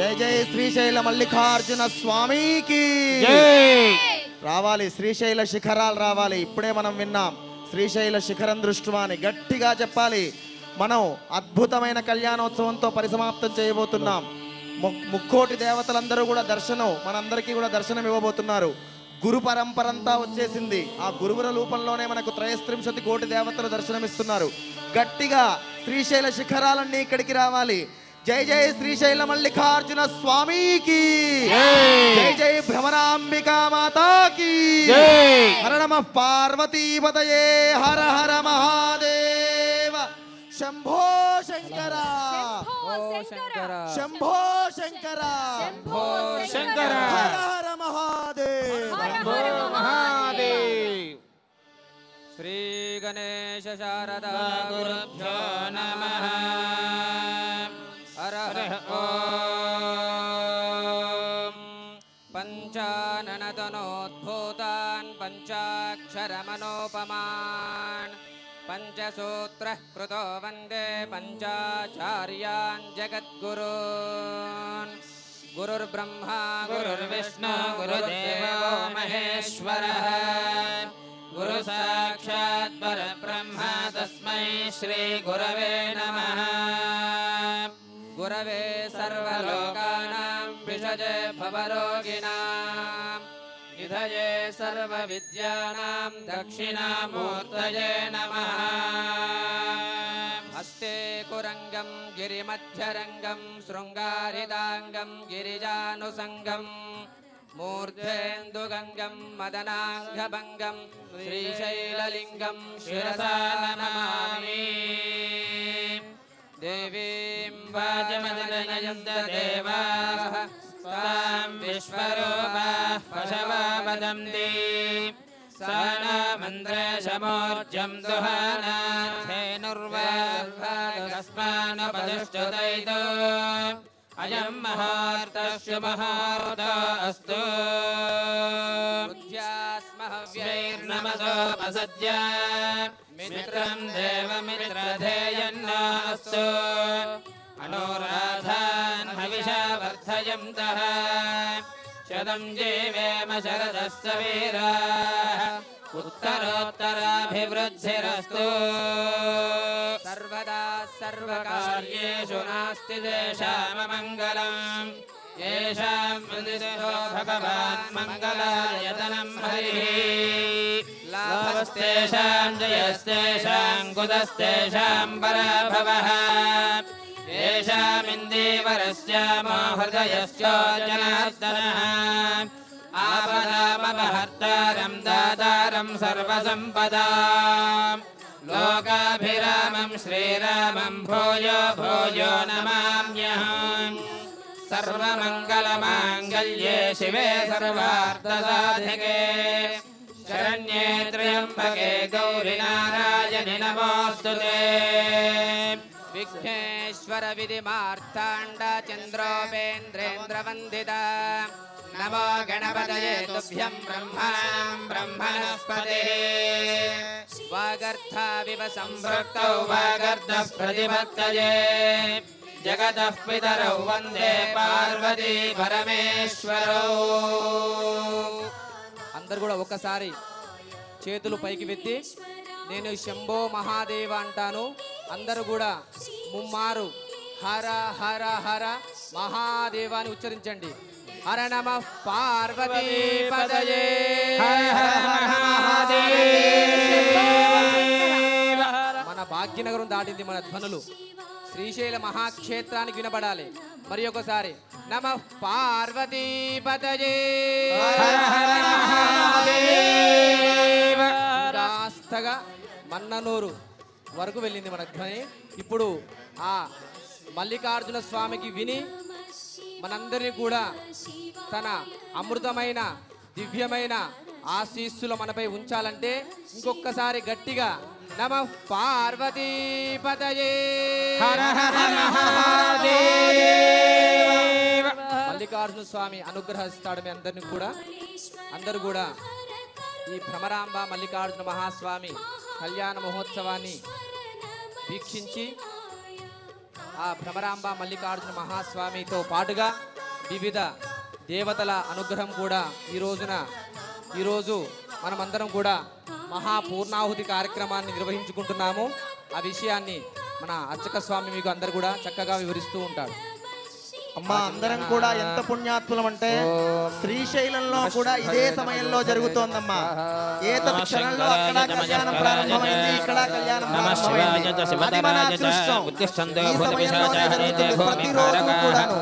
జై జై శ్రీశైల మల్లికార్జున స్వామికి రావాలి. శ్రీశైల శిఖరాలు రావాలి. ఇప్పుడే మనం విన్నాం శ్రీశైల శిఖరం దృష్ట్యా అని గట్టిగా చెప్పాలి. మనం అద్భుతమైన కళ్యాణోత్సవంతో పరిసమాప్తం చేయబోతున్నాం. ముక్కోటి దేవతలందరూ కూడా దర్శనం, మనందరికీ కూడా దర్శనం ఇవ్వబోతున్నారు. గురు పరంపరంతా వచ్చేసింది. ఆ గురువుల రూపంలోనే మనకు 33 కోటి దేవతలు దర్శనమిస్తున్నారు. గట్టిగా శ్రీశైల శిఖరాలన్నీ ఇక్కడికి రావాలి. జై జై శ్రీశైల మల్లికార్జున స్వామికి జై జై భ్రమరాంబికా మాతాకి హర నమః పార్వతీపతయే హర హర మహాదేవ శంభో శంకర శంభో శంకర శంకర హర హర మహాదేవ మహాదేవ్. శ్రీ గణేశ శారదా గురుభ్యో నమః. పంచాననతనోద్భూతాన్ పంచాక్షరమనోపమాన్ పంచసూత్రః కృతో వందే పంచాచార్యాన్ జగద్గురూన్. గురుర్బ్రహ్మా గురుర్విష్ణు గురుదేవో మహేశ్వరః. గురు సాక్షాత్ పరబ్రహ్మ తస్మై శ్రీ గురవే నమః. గురవే సర్వలోకానాం విషజే భవరోగిణాం నిధయే సర్వవిద్యానాం దక్షిణామూర్తయే నమః. హస్తే కురంగం గిరిమధ్యరంగం శృంగారితాంగం గిరిజానుసంగం మూర్ధేందుగంగం మదనాంగభంగం శ్రీశైలలింగం శిరసా నమామి. దేవీం వాచమదనయంత దేవాః తాం విశ్వరూపాః పశవా వదంతి. సానామంత్రేశమూర్జం దుహానాథేనుర్వాగస్మానుపతిష్ఠుతైతో అయం మహార్తస్య మహార్త అస్తు. బుద్ధ్యాస్మహవ్యైర్నమసోపసద్య మిత్రం దేవమిత్రధేయన్నాస్తు. అనురాధాన్ హవిషా వర్ధయంతః శతం జీవేమ శరదస్య వీరాః ఉత్తరోత్తరాభివృద్ధిరస్తు. సర్వదా సర్వకార్యేషు నాస్తి దేశామమంగళం. येषां मुदितो भगवान् मङ्गलायतनं हरिः. लाभस्तेषां जयस्तेषां कुतस्तेषां पराभवः. येषामिन्दीवरस्यामो हृदयश्चो जनार्दनः. आपदामपहर्तारं दातारं सर्वसम्पदां लोकाभिरामं श्रीरामं भूयो भूयो नमाम्यहम्. सर्वमङ्गलमाङ्गल्ये शिवे सर्वार्थसाधिके शरण्ये त्र्यम्बके गौरि नारायणि नमोऽस्तुते. विघ्नेश्वर विधिमार्ताण्ड चन्द्रोपेन्द्रेन्द्रवन्दिता नमो गणपतये तुभ्यं ब्रह्मणां ब्रह्मणस्पते. वागर्थाविव सम्पृक्तौ वागर्थः प्रतिपत्तये जगतः पितरौ वंदे पार्वती परमेश्वरौ. అందరూ కూడా ఒకసారి చేతులు పైకి వెత్తి నేను శంభో మహాదేవ అంటాను. అందరూ కూడా ముమ్మారు హర హర హర మహాదేవ అని ఉచ్చరించండి. హర నమః పార్వతీ పదయే హర హర మహాదేవ. మన భాగ్యనగరం దాటింది మన ధ్వనులు. శ్రీశైల మహాక్షేత్రానికి వినబడాలి. మరి ఒకసారి నమః పార్వతీ పదయే కాస్తగా మన్ననూరు వరకు వెళ్ళింది మన ధ్వని. ఇప్పుడు ఆ మల్లికార్జున స్వామికి విని మనందరినీ కూడా తన అమృతమైన దివ్యమైన ఆశీస్సులు మనపై ఉంచాలంటే ఇంకొకసారి గట్టిగా నమః పార్వతీ పదయే హర హర మహాదేవ. మల్లికార్జున స్వామి అనుగ్రహిస్తాడు మీ అందరిని కూడా. అందరూ కూడా ఈ భ్రమరాంబ మల్లికార్జున మహాస్వామి కళ్యాణ మహోత్సవాన్ని వీక్షించి ఆ భ్రమరాంబ మల్లికార్జున మహాస్వామితో పాటుగా వివిధ దేవతల అనుగ్రహం కూడా ఈరోజు మనమందరం కూడా మహాపూర్ణాహుతి కార్యక్రమాన్ని నిర్వహించుకుంటున్నాము. ఆ విషయాన్ని మన అర్చక స్వామి మీకు అందరు కూడా చక్కగా వివరిస్తూ ఉంటాడు. అమ్మా అందరం కూడా ఎంత పుణ్యాత్ములం అంటే శ్రీశైలంలో కూడా ఇదే సమయంలో జరుగుతోందమ్మా. ఏ క్షణంలో అక్కడ కళ్యాణం ప్రారంభమైంది, ఇక్కడ కళ్యాణం ప్రారంభమైంది. అది మన అదృష్టం. ఈ సమయంలోనే జరుగుతుంది ప్రతిరోజు కూడాను.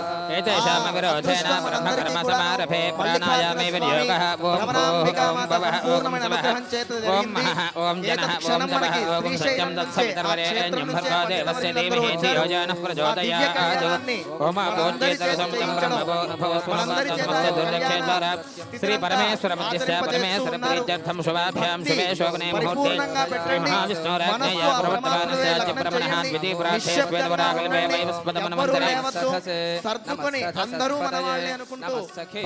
పూర్ణమైన అనుగ్రహం చేత జరిగింది. ఏతత్ క్షణం మనకి శ్రీశైలం నుంచే ఆ క్షేత్రం నుంచే భక్తులందరూ వచ్చారు. ఆ దివ్య కళ్యాణాన్ని శ్రీ పరమేశ్వర మధ్యస్థ పరమేశ్వర ప్రీత్యర్థం శుభాభ్యాం శుభే శోభనే ముహూర్తే శ్రీ మహావిష్ణురాజ్ఞయ ప్రవర్తమానస్య ప్రమణః ద్వితీయ ప్రార్థే స్వేదవరాకల్పే వైవస్పదమనమంతరే సర్దుకొని అందరూ మన వాళ్ళే అనుకుంటూ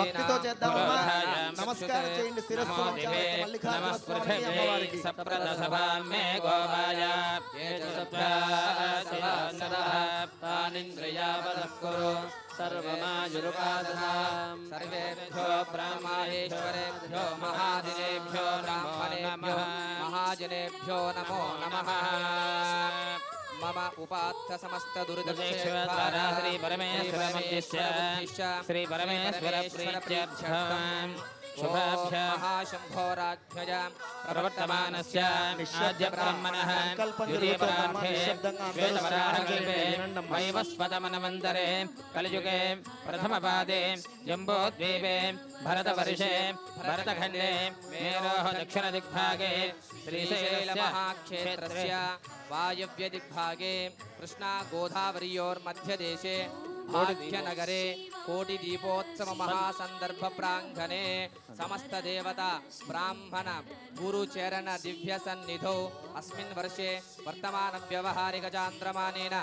భక్తితో చేద్దామమ్మా. నమస్కారం చేయండి శిరస్సు మల్లికార్జున స్వామి అమ్మవారికి. సప్రదశభామే గోపాయ తానింద్రియావదఃకురు సర్వమాయురుపాదనాం సర్వేభ్యో బ్రహ్మేశ్వరేభ్యో మహాదినేభ్యో బ్రాహ్మణేభ్యో మహాజనేభ్యో నమో నమః. మమ ఉపాత్త సమస్త దుర్దక్షేత్వారా శ్రీ పరమేశ్వర మధ్యస్య శ్రీ పరమేశ్వర ప్రీత్యర్థం శుభాభ్యాం మహాశంభోరాజ్ఞజాం ప్రవర్తమానస్య ఆద్య బ్రహ్మణః ద్వితీయ ప్రార్థే శ్వేతవరాకల్పే వైవస్వతమనమంతరే కలియుగే ప్రథమపాదే జంబోద్వీపే భరతవర్షే భరతఖండే మేరోః దక్షిణదిగ్భాగే శ్రీశైలస్య మహాక్షేత్రస్య వాయవ్య దిగ్భాగే కృష్ణా గోదావరియోర్మధ్యదేశే భాగ్యనగరే కోటి దీపోత్సవ మహాసందర్భ ప్రాంగణే సమస్త దేవత బ్రాహ్మణ గురు చరణ దివ్య సన్నిధౌ అస్మిన్ వర్షే వర్తమాన వ్యవహారిక చాంద్రమానేన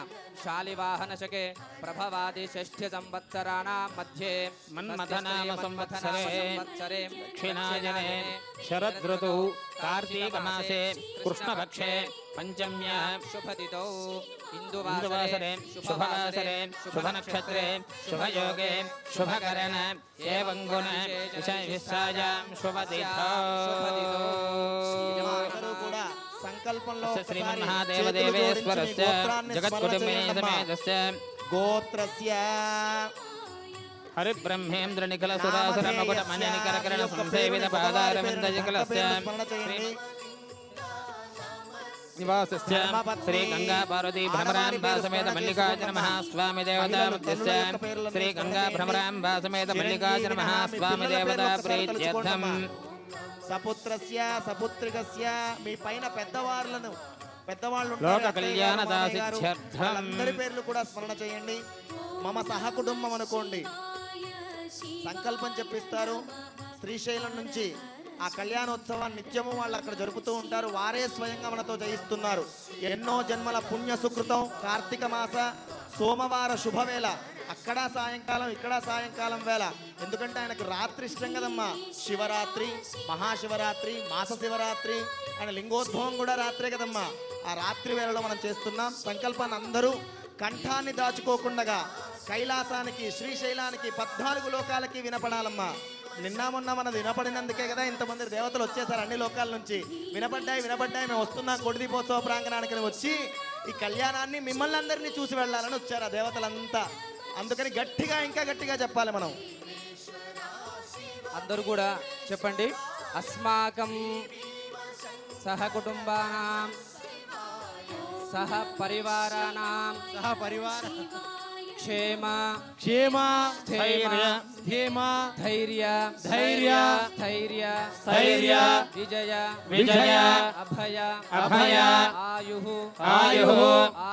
శాలివాహనశకే ప్రభవాది షష్ఠ్య సంవత్సరాణాం మధ్యే మన్మథనామ సంవత్సరే దక్షిణాయనే శరదృతౌ కార్తీకమాసే కృష్ణపక్షే పంచమ్యా శుభదితౌ ఇందువాసరే శుభవాసరే శుభనక్షత్రే శుభయోగే శుభకరణ ఏవం గుణ విశేషాయాం శుభతిథౌ అందరూ కూడా సంకల్పంలో శ్రీమన్మహాదేవదేవేశ్వరస్య జగత్కుటుంబినీ సమేతస్య గోత్రస్య హరిబ్రహ్మేంద్ర నిఖిల సురాసుర మకుట మణికరకరణ సంసేవిత పాదారవిందయుగలస్య నివాసస్య శ్రీ గంగా పార్వతీ భ్రమరాంబా సమేత మల్లికార్జున మహాస్వామి దేవతా మధ్యస్య శ్రీ గంగా భ్రమరాంబా సమేత మల్లికార్జున మహాస్వామి దేవతా ప్రీత్యర్థం సపుత్రస్య సపుత్రికస్య మీ పైన పెద్దవాళ్ళు లోక కళ్యాణ దాసిత్యర్థం అందరి పేర్లు కూడా స్మరణ చేయండి. మమ సహకుటుంబం అనుకోండి. సంకల్పం చెప్పిస్తారు. శ్రీశైలం నుంచి ఆ కళ్యాణోత్సవాన్ని నిత్యము వాళ్ళు అక్కడ జరుపుతూ ఉంటారు. వారే స్వయంగా మనతో జయిస్తున్నారు. ఎన్నో జన్మల పుణ్య సుకృతం. కార్తీక మాస సోమవార శుభవేళ. అక్కడ సాయంకాలం, ఇక్కడ సాయంకాలం వేళ. ఎందుకంటే ఆయనకు రాత్రి ఇష్టం కదమ్మా. శివరాత్రి, మహాశివరాత్రి, మాస శివరాత్రి, ఆయన లింగోద్భవం కూడా రాత్రే కదమ్మా. ఆ రాత్రి వేళలో మనం చేస్తున్నాం. సంకల్పాన్ని అందరూ కంఠాన్ని దాచుకోకుండా కైలాసానికి, శ్రీశైలానికి, 14 లోకాలకి వినపడాలమ్మా. నిన్న మొన్న మనది వినపడినందుకే కదా ఇంతమంది దేవతలు వచ్చేసారు అన్ని లోకాల నుంచి. వినపడ్డాయి మేము వస్తున్నాం కోటి దీపోత్సవ ప్రాంగణానికి వచ్చి ఈ కళ్యాణాన్ని మిమ్మల్ని అందరినీ చూసి వెళ్ళాలని వచ్చారు ఆ దేవతలంతా. అందుకని గట్టిగా, ఇంకా గట్టిగా చెప్పాలి మనం. అందరూ కూడా చెప్పండి. అస్మాకం సహ కుటుంబానాం సహ పరివారానాం క్షేమ స్థైర్య ధైర్య విజయ అభయ ఆయు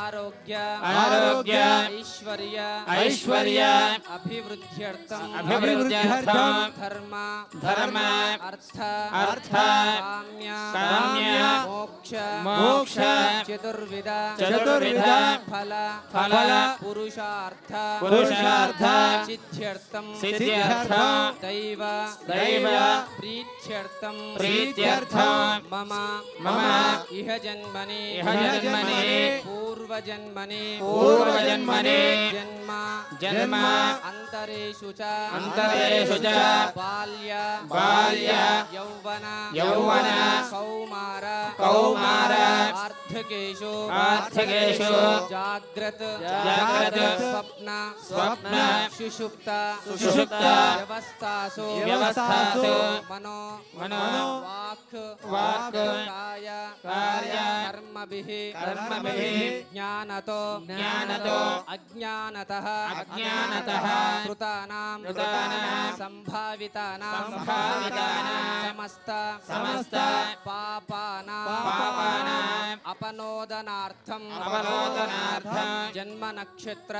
ఆరోగ్య ఐశ్వర్య అభివృద్ధ్యర్థం ధర్మ అర్థ కామ్య మోక్ష చతుర్విధ ఫల పురుషార్థ पुरुषार्थ सिद्ध्यर्थं दैव प्रीत्यर्थं मम इह जन्मनि पूर्वजन्मनि जन्म अंतरेषु च बाल्य यौवन कौमार आर्थिकेषु जाग्रत स्वप्न सुषुप्त व्यवस्थासु मनो वाक् कार्य कर्मभिः ज्ञानतो अज्ञानतः कृतानां संभावितानां समस्त पापानां अपनोदनार्थं जन्म नक्षत्र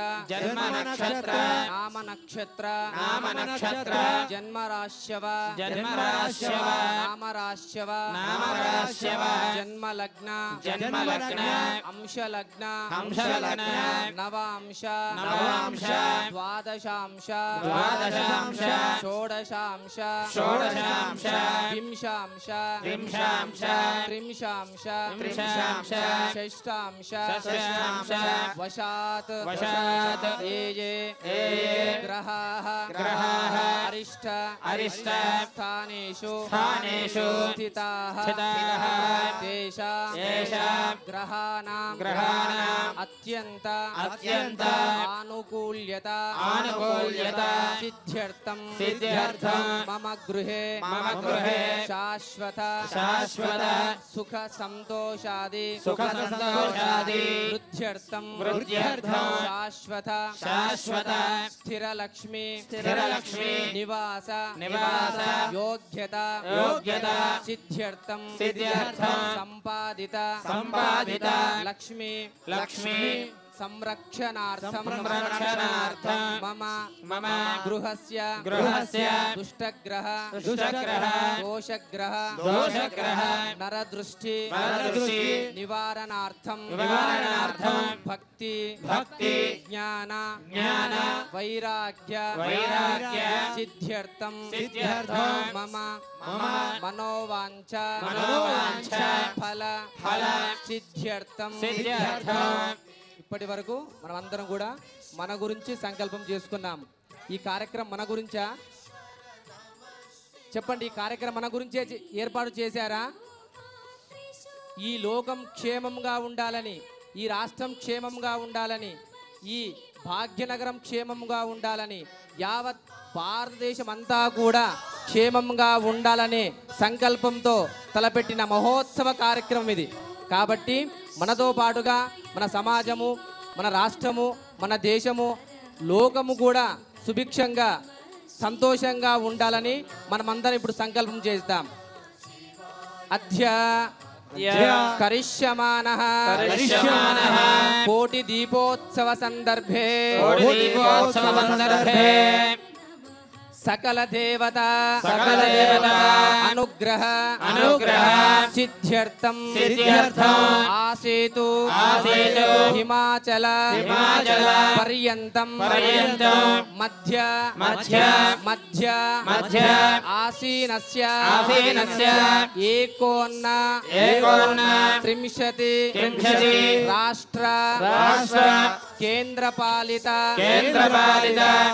नाम नक्षत्र जन्मराश्यव नामराश्यव जन्मलग्न अंशलग्न नवांश द्वादशांश षोडशांश विंशांश त्रिंशांश षष्ठांश वशात् ये ग्रहाः अरिष्ट स्थानेषु स्थिताः तेषां ग्रहाणां अत्यंत आनुकूल्यता सिद्ध्यर्थं मम गृहे शाश्वत सुख संतोषादि वृद्ध्यर्थं शाश्वत स्थिरलक्ष्मी निवास योग्यता सिद्ध्यर्थं संपादित लक्ष्मी संरक्षणार्थं मम गृहस्य दुष्टग्रह दोषग्रह नरदृष्टि निवारणार्थं भक्ति ज्ञान वैराग्य सिद्ध्यर्थं मम मनोवांఛ फल सिद्ध्यर्थं ఇప్పటి వరకు మనమందరం కూడా మన గురించి సంకల్పం చేసుకున్నాం. ఈ కార్యక్రమం మన గురించా? చెప్పండి, ఈ కార్యక్రమం మన గురించే ఏర్పాటు చేశారా? ఈ లోకం క్షేమంగా ఉండాలని, ఈ రాష్ట్రం క్షేమంగా ఉండాలని, ఈ భాగ్యనగరం క్షేమంగా ఉండాలని, యావత్ భారతదేశం అంతా కూడా క్షేమంగా ఉండాలనే సంకల్పంతో తలపెట్టిన మహోత్సవ కార్యక్రమం ఇది. కాబట్టి మనతో పాటుగా మన సమాజము, మన రాష్ట్రము, మన దేశము, లోకము కూడా సుభిక్షంగా సంతోషంగా ఉండాలని మనమందరం ఇప్పుడు సంకల్పం చేద్దాం. అధ్య కరిష్యమానః కోటి దీపోత్సవ సందర్భే सकल देवता अनुग्रह सिद्ध्यर्थं आसेतु हिमाचल पर्यन्तं मध्य आसीनस्य एकोन्न त्रिंशति राष्ट्र केन्द्रपालित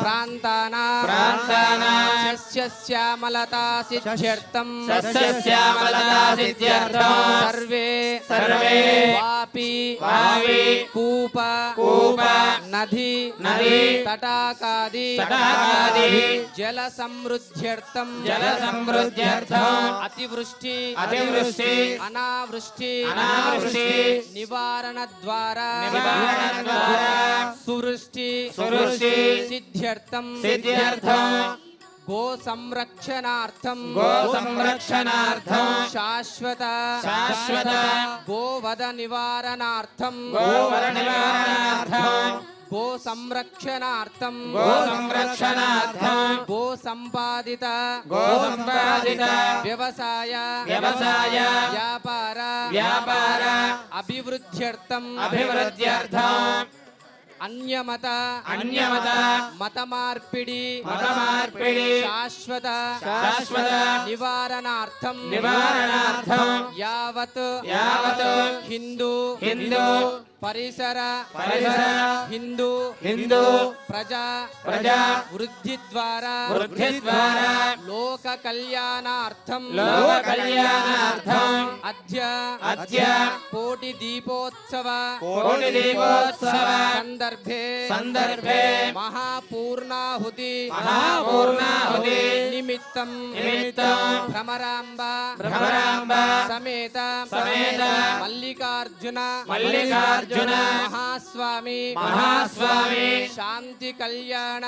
प्रान्तानां सस्यश्यामलता सिद्ध्यर्थं सर्वे वापि कूप नदी तटाकादि जल समृद्ध्यर्थं अतिवृष्टि अनावृष्टि निवारण द्वारा सुवृष्टि सिद्ध्यर्थं गो संरक्षणार्थं शाश्वत गोवध निवारणार्थं गो संरक्षणार्थं गो संपादित व्यवसाय व्यापार अभिवृद्ध्यर्थं అన్యమత మత మార్పిడి శాశ్వత నివారణార్థం యావత్ హిందూ పరిసర హిందూ ప్రజా వృద్ధి ద్వారా లోక కళ్యాణార్థం అద్య కోటి దీపోత్సవ సందర్భే మహాపూర్ణాహుతి నిమిత్తం భ్రమరాంబ సమేత మల్లికార్జున మహాస్వామి శాంతి కళ్యాణ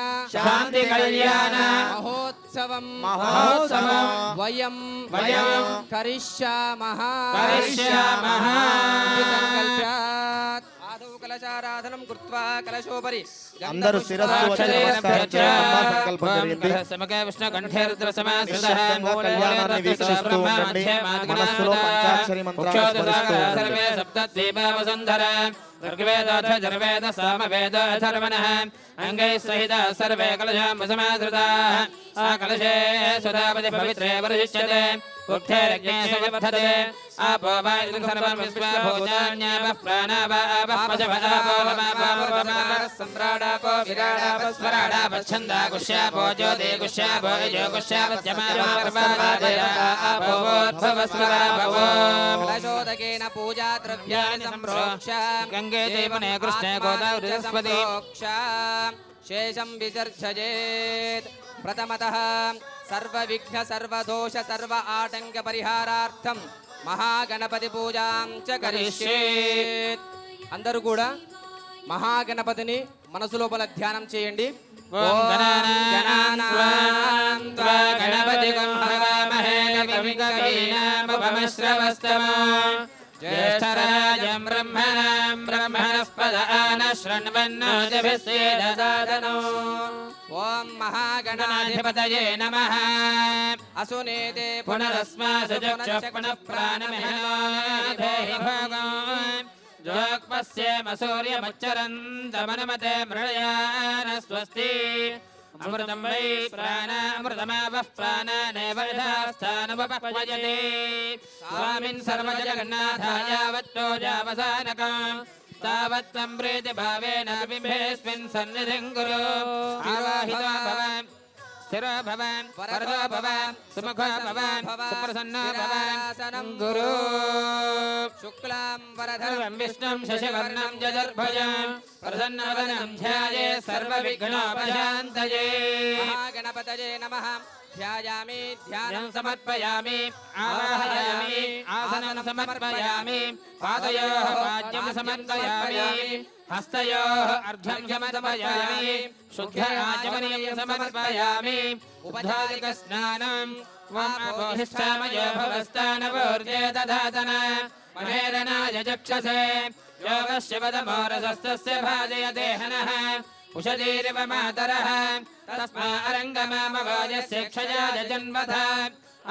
మహోత్సవం వయం కరిష్యామః సంకల్ప్యాత్ ఆదౌ కలశారాధనం కృత్వా కలశోపరి అందరూ శిరస్సు వచ్చి నమస్కారం చేయాలమ్మా. సంకల్పం జరిగింది. ఖచ్చితంగా కళ్యాణాన్ని వీక్షిస్తూ ఉండండి. మనస్సులో పంచాక్షరి మంత్రాన్ని స్మరిస్తూ ఋగ్వేద సామవేద అథర్వణః అంగై సహిత సర్వే కలశామసమాధృతాః ఆ కలశే సుధాపతి పవిత్రే వర్షిష్యతే ఉక్తేరగ్నే సంవర్ధతే ఆపో వా ఇదం సర్వం విశ్వభూతాన్యాపః ప్రాణాపాపః పశవః సంప్రాడాపో విరాడాపః స్వరాడాపః ఛందా గుష్యాపో జ్యోతి గుష్యాపో యజో గుష్యాపత్యమాపో కలశోదకేన పూజా ద్రవ్యాన్ని సంప్రోక్ష గంగే దేవనే కృష్ణే గోదావరి సరస్వతి శేషం విసర్జయేత్ ప్రథమతః సర్వ విఘ్న సర్వ దోష సర్వ ఆటంక పరిహారార్థం మహాగణపతి పూజాం చ కరిష్యేత్. అందరూ కూడా మహాగణపతిని మనసు లోపల ధ్యానం చేయండి. ఓం గణానాం త్వా గణపతిగం హవామహే కవిం కవీనాముపమశ్రవస్తమో జ్యేష్ఠరాజం బ్రహ్మణస్పద ఆనశృణ్వన్నోతిభిస్సేదసాదనో. ఓం మహాగణాధిపతయే నమః. అసునేతే పునరస్మాసు చక్షుః పునః ప్రాణమిహనాధేహి భోగం జోక్పశ్యేమ సూర్యమచ్చరంతమనుమతే మృళయాన స్వస్తి. అమృతం వై ప్రాణామృతమావః ప్రాణానేవ యథాస్థానముపక్వయతే. స్వామిన్ సర్వజగన్నాథాయ వత్తోజావసానకం తావత్వం ప్రీతిభావేన బింబేస్మిన్ సన్నిధిం కురు. ఆవాహితో భవ స్థిరో భవ వరదో భవ సుముఖో భవ సుప్రసన్నో భవ గురు. శుక్లాం వరధరం విష్ణుం శశివర్ణం చతుర్భుజం ప్రసన్నవదనం ధ్యాయే సర్వవిఘ్నోపశాంతయే. మహాగణపతయే నమః. ధ్యాయామి ధ్యానం సమర్పయామి ఆవాహయామి ఆసనం సమర్పయామి పాదయోః పాద్యం సమర్పయామి హస్తయోః అర్ఘ్యం సమర్పయామి శుద్ధ ఆచమనీయం సమర్పయామి ఉపధాదిక స్నానం వామోహిష్టామయో భవస్థానవోర్జే దధాతన మహేరణాయ చక్షసే యోగస్య వదమోరసస్తస్య భాజయతే హనః ఉషదీరివ మాతరః తస్మా అరంగమామవాజస్య క్షయాయ జన్మథ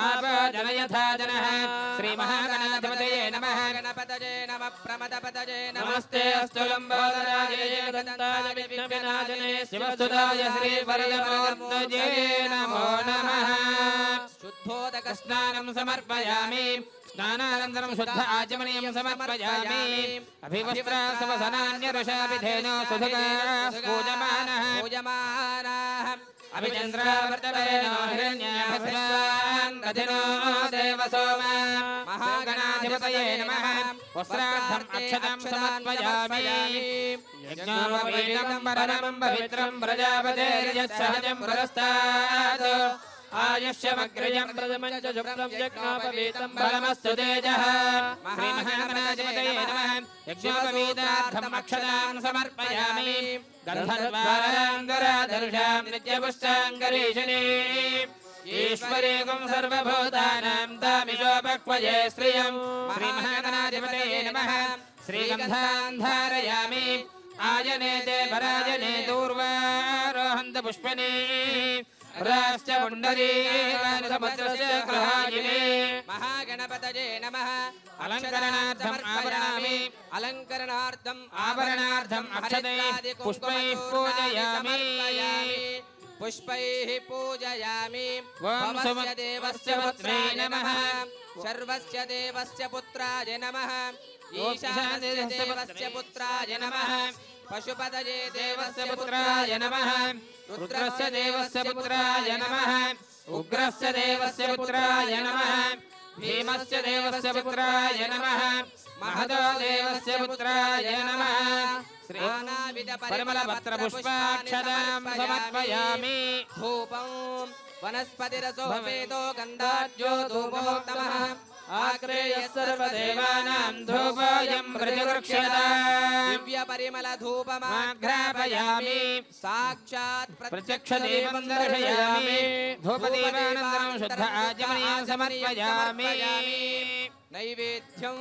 ఆపజనయథా జనః. శ్రీ మహాగణాధిపతయే నమః. గణపతయే నమః. ప్రమదపతయే నమః. నమస్తే అస్తు లంబోదరాయ దంతాయ విఘ్నవినాశనే శివసుదాయ శ్రీ వరదమూర్తయే నమో నమః. శుద్ధోదక స్నానం సమర్పయామి స్నానానంతరం శుద్ధ ఆచమనీయం సమర్పయామి అభివస్త్రాసవసనాన్యరుషాభిధేనో సుధుగా పూజమానః పూజమానః. అభిచంద్రావర్తవేనో హిరణ్యాభస్వాన్ దధినో దేవసోమ. మహాగణాధిపతయే నమః. వస్త్రార్థం అక్షతం సమర్పయామి యజ్ఞోపవీతం వరదం పవిత్రం ప్రజాపతేర్యత్సహజం పురస్తాత్ ఆయుష్యమగ్రజం ప్రథమం చ శుభ్రం యజ్ఞోపవీతం బలమస్తు తేజః. శ్రీ మహాగణాధిపతయే నమః. యజ్ఞోపవీతార్థం అక్షతాం సమర్పయామి గంధర్వారాంగరాధర్షాం నిత్యపుష్టాంగరీషిణీ ఈశ్వరీకం సర్వభూతానాం తామిషోపక్వయే శ్రియం. శ్రీ మహాగణాధిపతయే నమః. శ్రీగంధాన్ ధారయామి ఆయనేతే పరాజనే దూర్వారోహంత పుష్పనీ రాశ్చ పుండరీకాని సముద్రస్య గ్రహాయినే. మహాగణపతయే నమః. అలంకరణార్థం ఆభరణామి अलंकरणार्थम आभरणार्थम अक्षतैः पुष्पैः पूजयामि पुष्पैः पूजयामि ओम भवस्य देवस्य पुत्राय नमः सर्वस्य देवस्य पुत्राय नमः ईशानस्य देवस्य पुत्राय नमः पशुपतये देवस्य पुत्राय नमः रुद्रस्य देवस्य पुत्राय नमः उग्रस्य देवस्य पुत्राय नमः भीमस्य देवस्य पुत्राय नमः महतो देवस्य पुत्राय नमः श्रीनानाविध परिमलपत्र पुष्पाक्षतां समर्पयामि धूपं वनस्पतिरसोपेतो गन्धाढ्यो धूपोत्तमः आग्रेयः सर्वदेवानां धूपोऽयं प्रतिगृह्यता दिव्यपरिमलधूपमाघ्रापयामि साक्षात् प्रत्यक्षदेवं दर्शयामि धूपदीपानन्तरं शुद्ध आचमनीयं समर्पयामि नैवेद्यं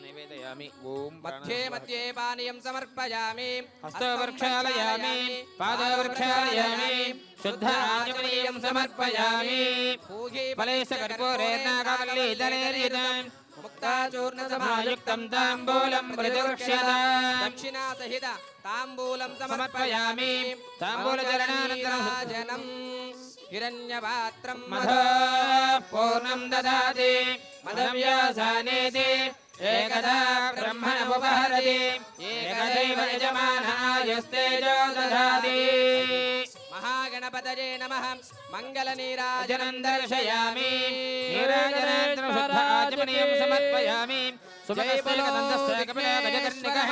निवेदयामि ओम मध्ये मध्ये पानीयं समर्पयामि हस्तो वृक्षालयामि पादो वृक्षालयामि शुद्ध आचमनीयं समर्पयामि फलेश कर्पूरेण कवल्लीदलेर्युतं मुक्ताचूर्णसमायुक्तं ताम्बूलं प्रतिगृह्यता दक्षिणा सहित ताम्बूलं समर्पयामि ताम्बूलचरणानन्तरं हिरण्यपात्रं मधः पूर्णं ददाति मधव्यासानेति एकदा ब्रह्मणमुपहरति एकदैव यजमानायस्तेजो ददाति महागणपतये नमः मङ्गलनीराजनं दर्शयामि नीराजनानन्तरं शुद्ध आचमनीयं समर्पयामि सुभगस्तेकदन्तस्य कपिलगजकर्णिकः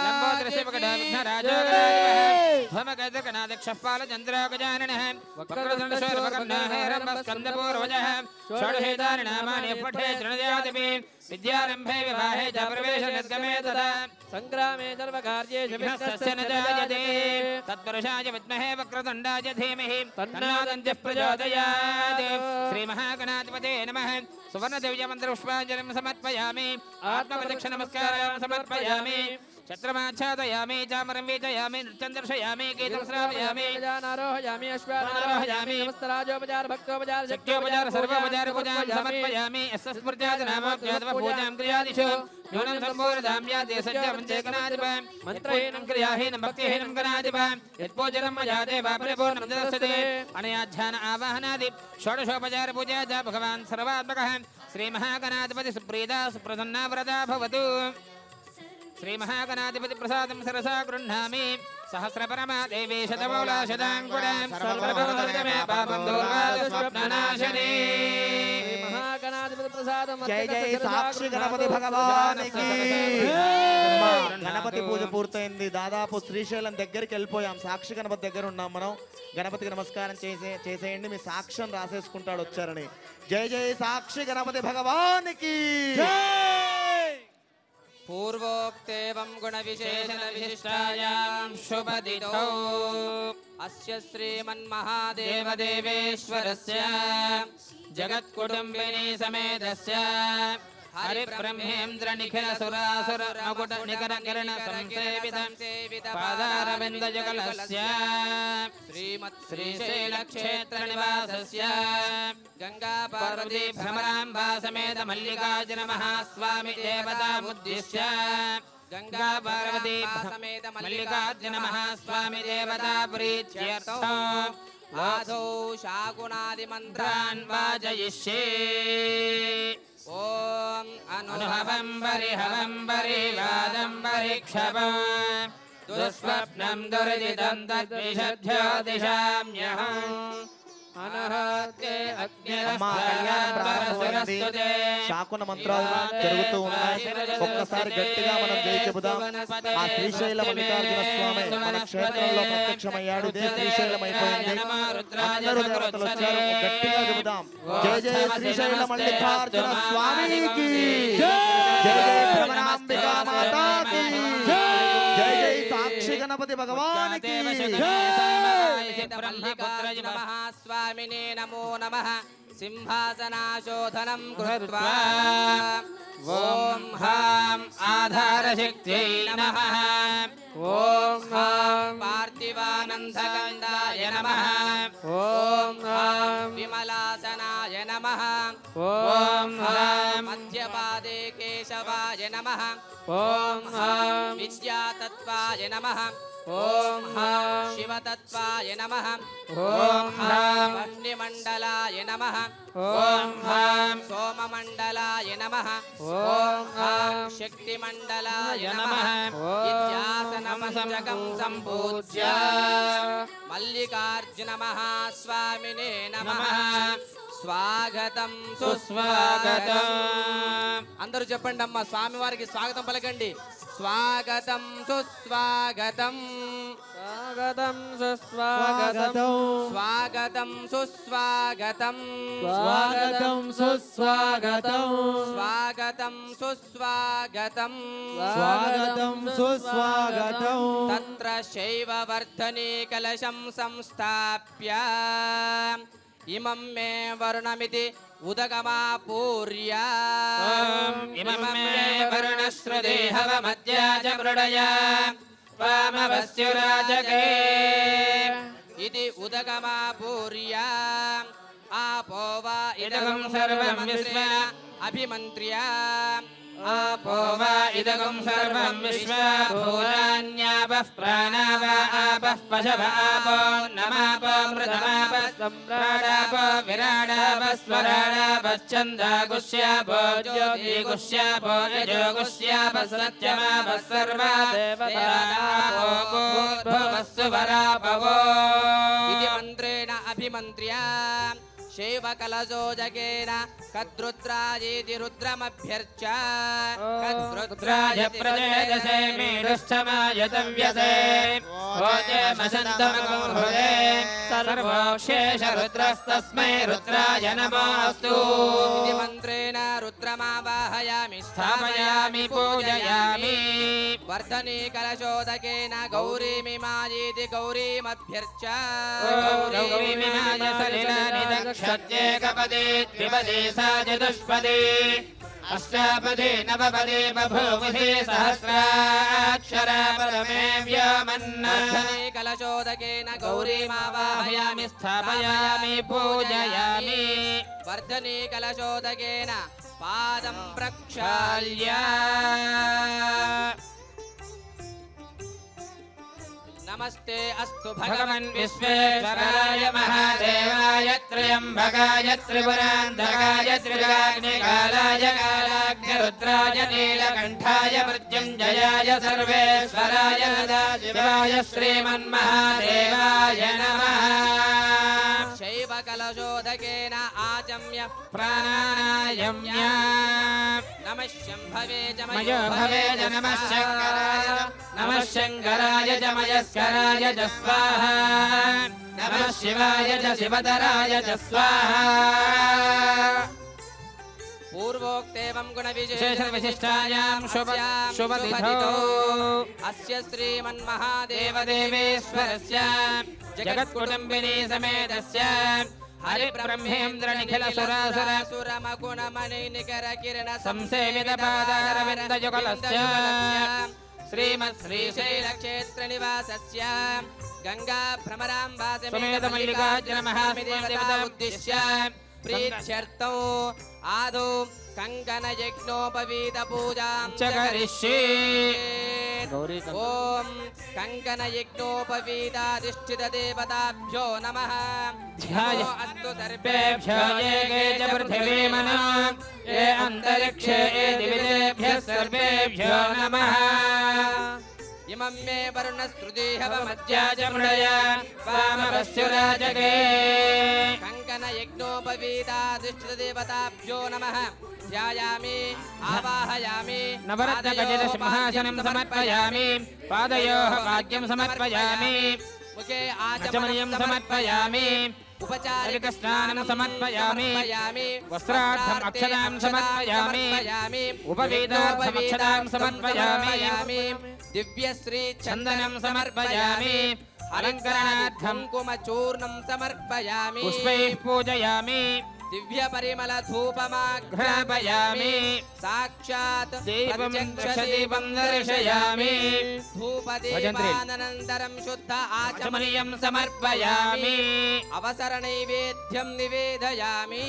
लम्बोदरस्य विघ्नराजो धमगजगणाध्यक्षः पालचन्द्रो गजाननः वक्रतुण्डशूर्पकर्णः हेरम्बस्कन्दपूर्वजः षोडशेतानि नामानि पठे तृणयातिपि विद्यारम्भे विवाहे च प्रवेशे निर्गमे तथा संग्रामे सर्वकार्येषु विघ्नस्य न जायते तत्पुरुषाय विद्महे वक्रतुण्डाय धीमहि तन्नो दन्तिः प्रचोदयात् श्रीमहागणाधिपते नमः सुवर्णदिव्यमन्त्रपुष्पाञ्जलिं समर्पयामि आत्मप्रदक्षिणनमस्कारं समर्पयामि छत्रमाच्छादयामि चामरं वीजयामि नृत्यं दर्शयामि गीतं श्रावयामि गजानारोहयामि अश्वारोहयामि नमस्तराजोपचार भक्तोपचार शक्योपचार सर्वोपचार पूजां समर्पयामि यस्य स्मृत्यादिनामोक्त्योऽथवा पूजां क्रियादिषु न्यूनं सम्पूर्णतां याते सज्जमञ्चे गणाधिप मन्त्रहीनं क्रियाहीनं भक्तिहीनं गणाधिप यत्पूजनं मया देव परिपूर्णं ददस्यते अनयाध्यान आवाहनादि षोडशोपचार पूजा च भगवान् सर्वात्मकः श्रीमहागणाधिपति सुप्रीता सुप्रसन्ना वरदा भवतु श्रीमहागणाधिपति प्रसादं सरसा गृह्णामि सहस्रपरमा देवी शतमौला शताङ्कुरं सर्वभवतमे पापं दुर्वादस्वप्ननाशने महागणाधिपति प्रसादं जय जय साक्षी गणपति भगवान की గణపతి పూజ పూర్తయింది. దాదాపు శ్రీశైలం దగ్గరికి వెళ్ళిపోయాం. సాక్షి గణపతి దగ్గర ఉన్నాం మనం. గణపతికి నమస్కారం చేసేయండి. మీ సాక్ష్యం రాసేసుకుంటాడు వచ్చారని. జై జై సాక్షి గణపతి భగవాన్ కి पूर्वोक्तेवं गुणविशेषण विशिष्टायां शुभदिनौ अस्य श्रीमन्महादेवदेवेश्वरस्य जगत्कुटुम्बिनी समेतस्य हरिब्रह्मेन्द्र निखिल सुरासुर मकुट निकर किरण संसेवित पादारविन्दयुगलस्य श्रीमत् श्रीशैल क्षेत्र निवासस्य गंगा पार्वती भ्रमराम्बा समेत मल्लिकार्जुन महास्वामी देवतामुद्दिश्य गंगा पार्वती समेत मल्लिकार्जुन महास्वामी देवता प्रीत्यर्थम् आदौ शाकुनादि मन्त्रान् वाजयिष्ये ओम अनुहवं परिहवं परिवादं परिक्षवं दुःस्वप्नं दुर्जितं तद्विषध्यो दिशाम्यहम् अनहते अग्निरस्तुते శాకున మంత్రాలు జరుగుతూ ఉన్నాయి. ఒక్కసారి గట్టిగా మనం జై చెబుదాం. ఆ శ్రీశైల మల్లికార్జున స్వామి మన క్షేత్రంలో ప్రత్యక్షమయ్యాడు. ఇదే శ్రీశైలం అయిపోయింది. అందరూ దేవతలు వచ్చారు. గట్టిగా చెబుదాం. జై జై శ్రీశైల మల్లికార్జున స్వామికి జై జై భ్రమరాంబికా మాతాకి జై జై సాక్షి గణపతి భగవానికి महास्वामिने नमो नमः सिंहासनाशोधनं कृत्वा ओम हां आधारशक्त्यै नमः ओम हां पार्थिवान आनन्दकन्दाय नमः ॐ विमलासनाय नमः ॐ मध्यपादे केशवाय नमः ॐ विद्यातत्त्वाय नमः ॐ शिवतत्त्वाय नमः ॐ वह्निमण्डलाय नमः ॐ सोममण्डलाय नमः ॐ शक्तिमण्डलाय नमः इत्यासनमस्तकं सम्पूज्य मल्लिकार्जुनमहास्वामिने नमः స్వాగతం సుస్వాగతం అందరూ చెప్పండి అమ్మా స్వామి వారికి స్వాగతం పలకండి స్వాగతం సుస్వాగతం స్వాగతం సుస్వాగతం స్వాగతం సుస్వాగతం స్వాగతం సుస్వాగతం స్వాగతం సుస్వాగతం స్వాగతం సుస్వాగతం తత్ర శైవ వర్ధనే కలశం సంస్థాప్య ఇమం మే వరుణమితి ఉదగమాపూర్య ఇమం మే వరుణశ్రుతే హవమధ్యాజ మృడయ వామవస్యురాజకే ఇది ఉదగమాపూర్య ఆపో వా ఇదగం సర్వం విశ్వ అభిమంత్ర్య आपो वा इदगं सर्वं विश्वभूतान्यापः प्राणाव आपः पशव आपो नमापो मृतमापः सम्राडापो विराडापः स्वराडापश्चन्दागुष्यापो ज्योतिगुष्यापो यजोगुष्यापः सत्यमापः सर्वा देवतापो भूर्भुवस्सु वरापवो इति मन्त्रेण अभिमन्त्र्य शैवकलशोजकेन कद्रुद्रायेति रुद्रमभ्यर्च्य रुद्राय प्रजयदसे मेढुश्चमायतव्यसे भोजमशन्तमगो हृदे सर्वोक्षेषरुद्रस्तस्मै रुद्राय नमोऽस्तु इति मन्त्रेण रुद्रमावाहयामि स्थापयामि पूजयामि वर्धने कलशोदकेन गौरीमिमायेति गौरीमभ्यर्च्य गौरीमिमाय सलिलानि दक्षत्येकपदे द्विपदे सा चतुष्पदे अष्टापदे नवपदे बभूवुषे सहस्राक्षरा परमे व्योमन् वर्धने कलशोदकेन गौरीमावाहयामि स्थापयामि पूजयामि वर्धने कलशोदकेन पादं प्रक्षाल्य नमस्ते अस्तु भगवन् विश्वेश्वराय महादेवाय त्र्यम्बकाय त्रिपुरान्तकाय त्रिजगाग्निकालाय कालाग्निरुद्राय नीलकण्ठाय मृत्युञ्जयाय सर्वेश्वराय सदाशिवाय श्रीमन्महादेवाय नमः शैवकलशोदकेन आचम्य प्राणायाम्य नमः शम्भवे च मयो भवे च नमः शङ्कराय नमः शङ्कराय च मयस्कराय च स्वाहा नमः शिवाय च शिवतराय च स्वाहा पूर्वोक्तेवं विशेषविशिष्टायां शुभतिथौ अस्य श्रीमन्महादेव देवेश्वरस्य जगत्कुटुम्बिनी समेतस्य हरिब्रह्मेन्द्र निखिल सुरासुर सुरमगुणमणिनिकर किरण संसेवितपादारविन्दयुगलस्य श्रीमत् श्रीशैलक्षेत्र निवासस्य गंगा भ्रमराम्बा समेत मल्लिकार्जुन देवता उद्दिश्य प्रीत्यर्थौ आदौ कंकन यज्ञोपवीत पूजां च करिष्ये ओम कंकन यज्ञोपवीताधिष्ठित देवताभ्यो नमः ध्यायो अस्तु सर्वेभ्यो ये च पृथिवीमनो ये अन्तरिक्षे ये दिविदेभ्यः सर्वेभ्यो नमः इमं मे वरुणश्रुतिहवमध्याज मृडय वामवस्युराजके कंकन यज्ञोपवीताधिष्ठितदेवताभ्यो नमः ध्यायामि आवाहयामि नवरत्नखचितसिंहासनं समर्पयामि पादयोः वाद्यं समर्पयामि मुखे आचमनीयं समर्पयामि उपचारिकस्नानं समर्पयामि वस्त्रार्थम् अक्षतां समर्पयामि उपवीतार्थम् अक्षतां समर्पयामि दिव्यश्री चन्दनं समर्पयामि अलङ्करणार्थं कुङ्कुमचूर्णं समर्पयामि पुष्पैः पूजयामि దివ్య పరిమళ ధూపమాఘ్రాపయామి ఘ్రాపయామి సాక్షాత్ దీపం ప్రత్యక్షదీపం దర్శయామి ధూపదీపానంతరం శుద్ధ ఆచమనీయం ఆచమనీయం సమర్పయామి అవసర నైవేద్యం నివేదయామి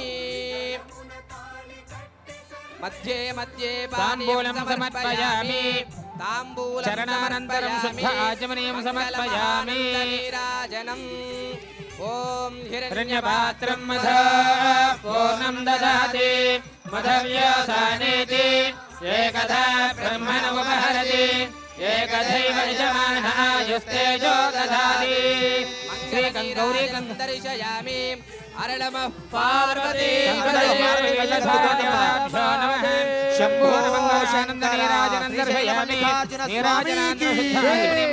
మధ్యే మధ్యే తాంబూలం సమర్పయామి తాంబూలం చరణానంతరం శుద్ధ ఆచమనీయం సమర్పయామి నీరాజనం ఓం హిరణ్యపాత్రం మధా పూర్ణం దదాతి మధవ్యాసానేతి ఏకదా బ్రహ్మణముపహరతి ఏకదైవ యజమానః ఆయుస్తేజో దదాతి శ్రీగంగౌరీగంధ దర్శయామి అరళమ పార్వతీ శంభో నమందానంద నీరాజనం దర్శయామి నీరాజనాన్ని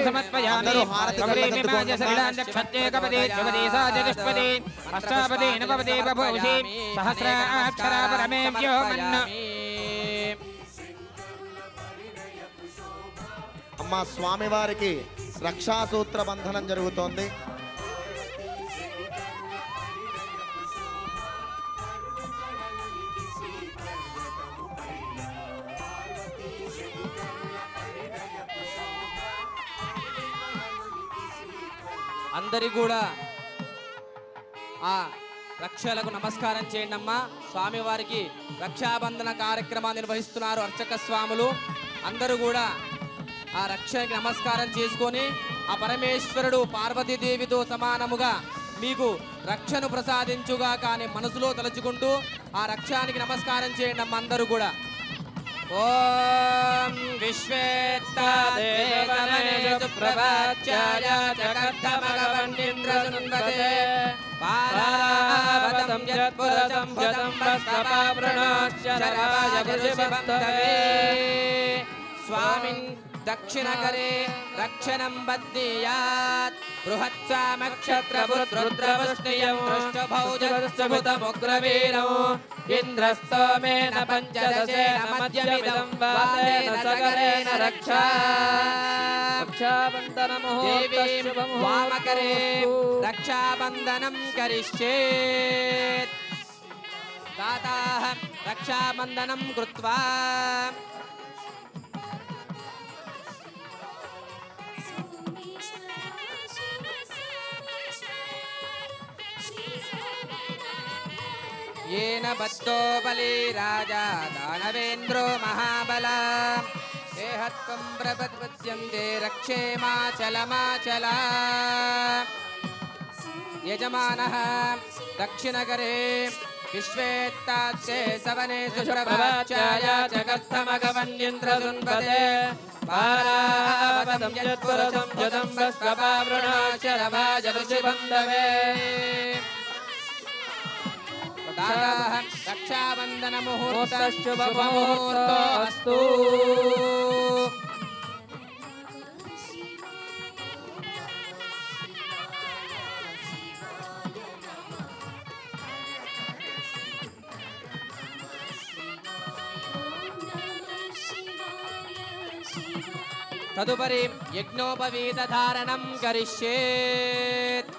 సమర్పయామి కమలీమిమాజ సలిలాంజక్షత్యేకపదే ధ్రువదే సా చతుష్పదే అష్టాపదే నవపదే బభూషి సహస్రాక్షరా పరమే వ్యోమన్న అమ్మ స్వామివారికి రక్షాసూత్ర బంధనం జరుగుతోంది. అందరి కూడా ఆ రక్షలకు నమస్కారం చేయండి అమ్మా. స్వామివారికి రక్షాబంధన కార్యక్రమాన్ని నిర్వహిస్తున్నారు అర్చక స్వాములు. అందరూ కూడా ఆ రక్షకి నమస్కారం చేసుకొని ఆ పరమేశ్వరుడు పార్వతీదేవితో సమానముగా మీకు రక్షను ప్రసాదించుగా కానీ మనసులో తలుచుకుంటూ ఆ రక్షానికి నమస్కారం చేయండి అమ్మ అందరూ కూడా. ఓం విశ్వేత్తాదేవనేషు ప్రభాచ్యాయ జగద్ధమగవన్నింద్రసున్వతే పారావతం యత్పురజం భుజం వస్త్రపావృణోచ్చరవాయ వృషభంతవే స్వామిన్ దక్షిణకరే రక్షణం బద్దీయాత్ బృహత్సామక్షత్రపుత్రుద్రవష్ణియం పృష్ఠభౌజస్తముగ్రవీరం ఇంద్రస్తోమేన పంచదశేన మధ్యమిదం వాలేన సగరేణ రక్షాబంధనముహూర్తశుభముహూర్తం దేవీం వామకరే రక్షాబంధనం కరిష్యేత్ దాతాః రక్షాబంధనం కృత్వా येन बद्धो बली राजा दानवेन्द्रो महाबला देहत्वं प्रपद्यन्ते रक्षे माचलमाचला यजमानः दक्षिणकरे विश्वेत्तास्ये सवने सुप्रभाचाय जगत्थमगवन्यन्द्रसुन्पदे पारावतं यत्पुरजं जदं वस्त्रपावृणाचलभाज वृषिबन्धवे रक्षाबंधन मुहूर्त शुभ मुहूर्त अस्तु तदुपरि यज्ञोपवीत धारणं करिष्येत्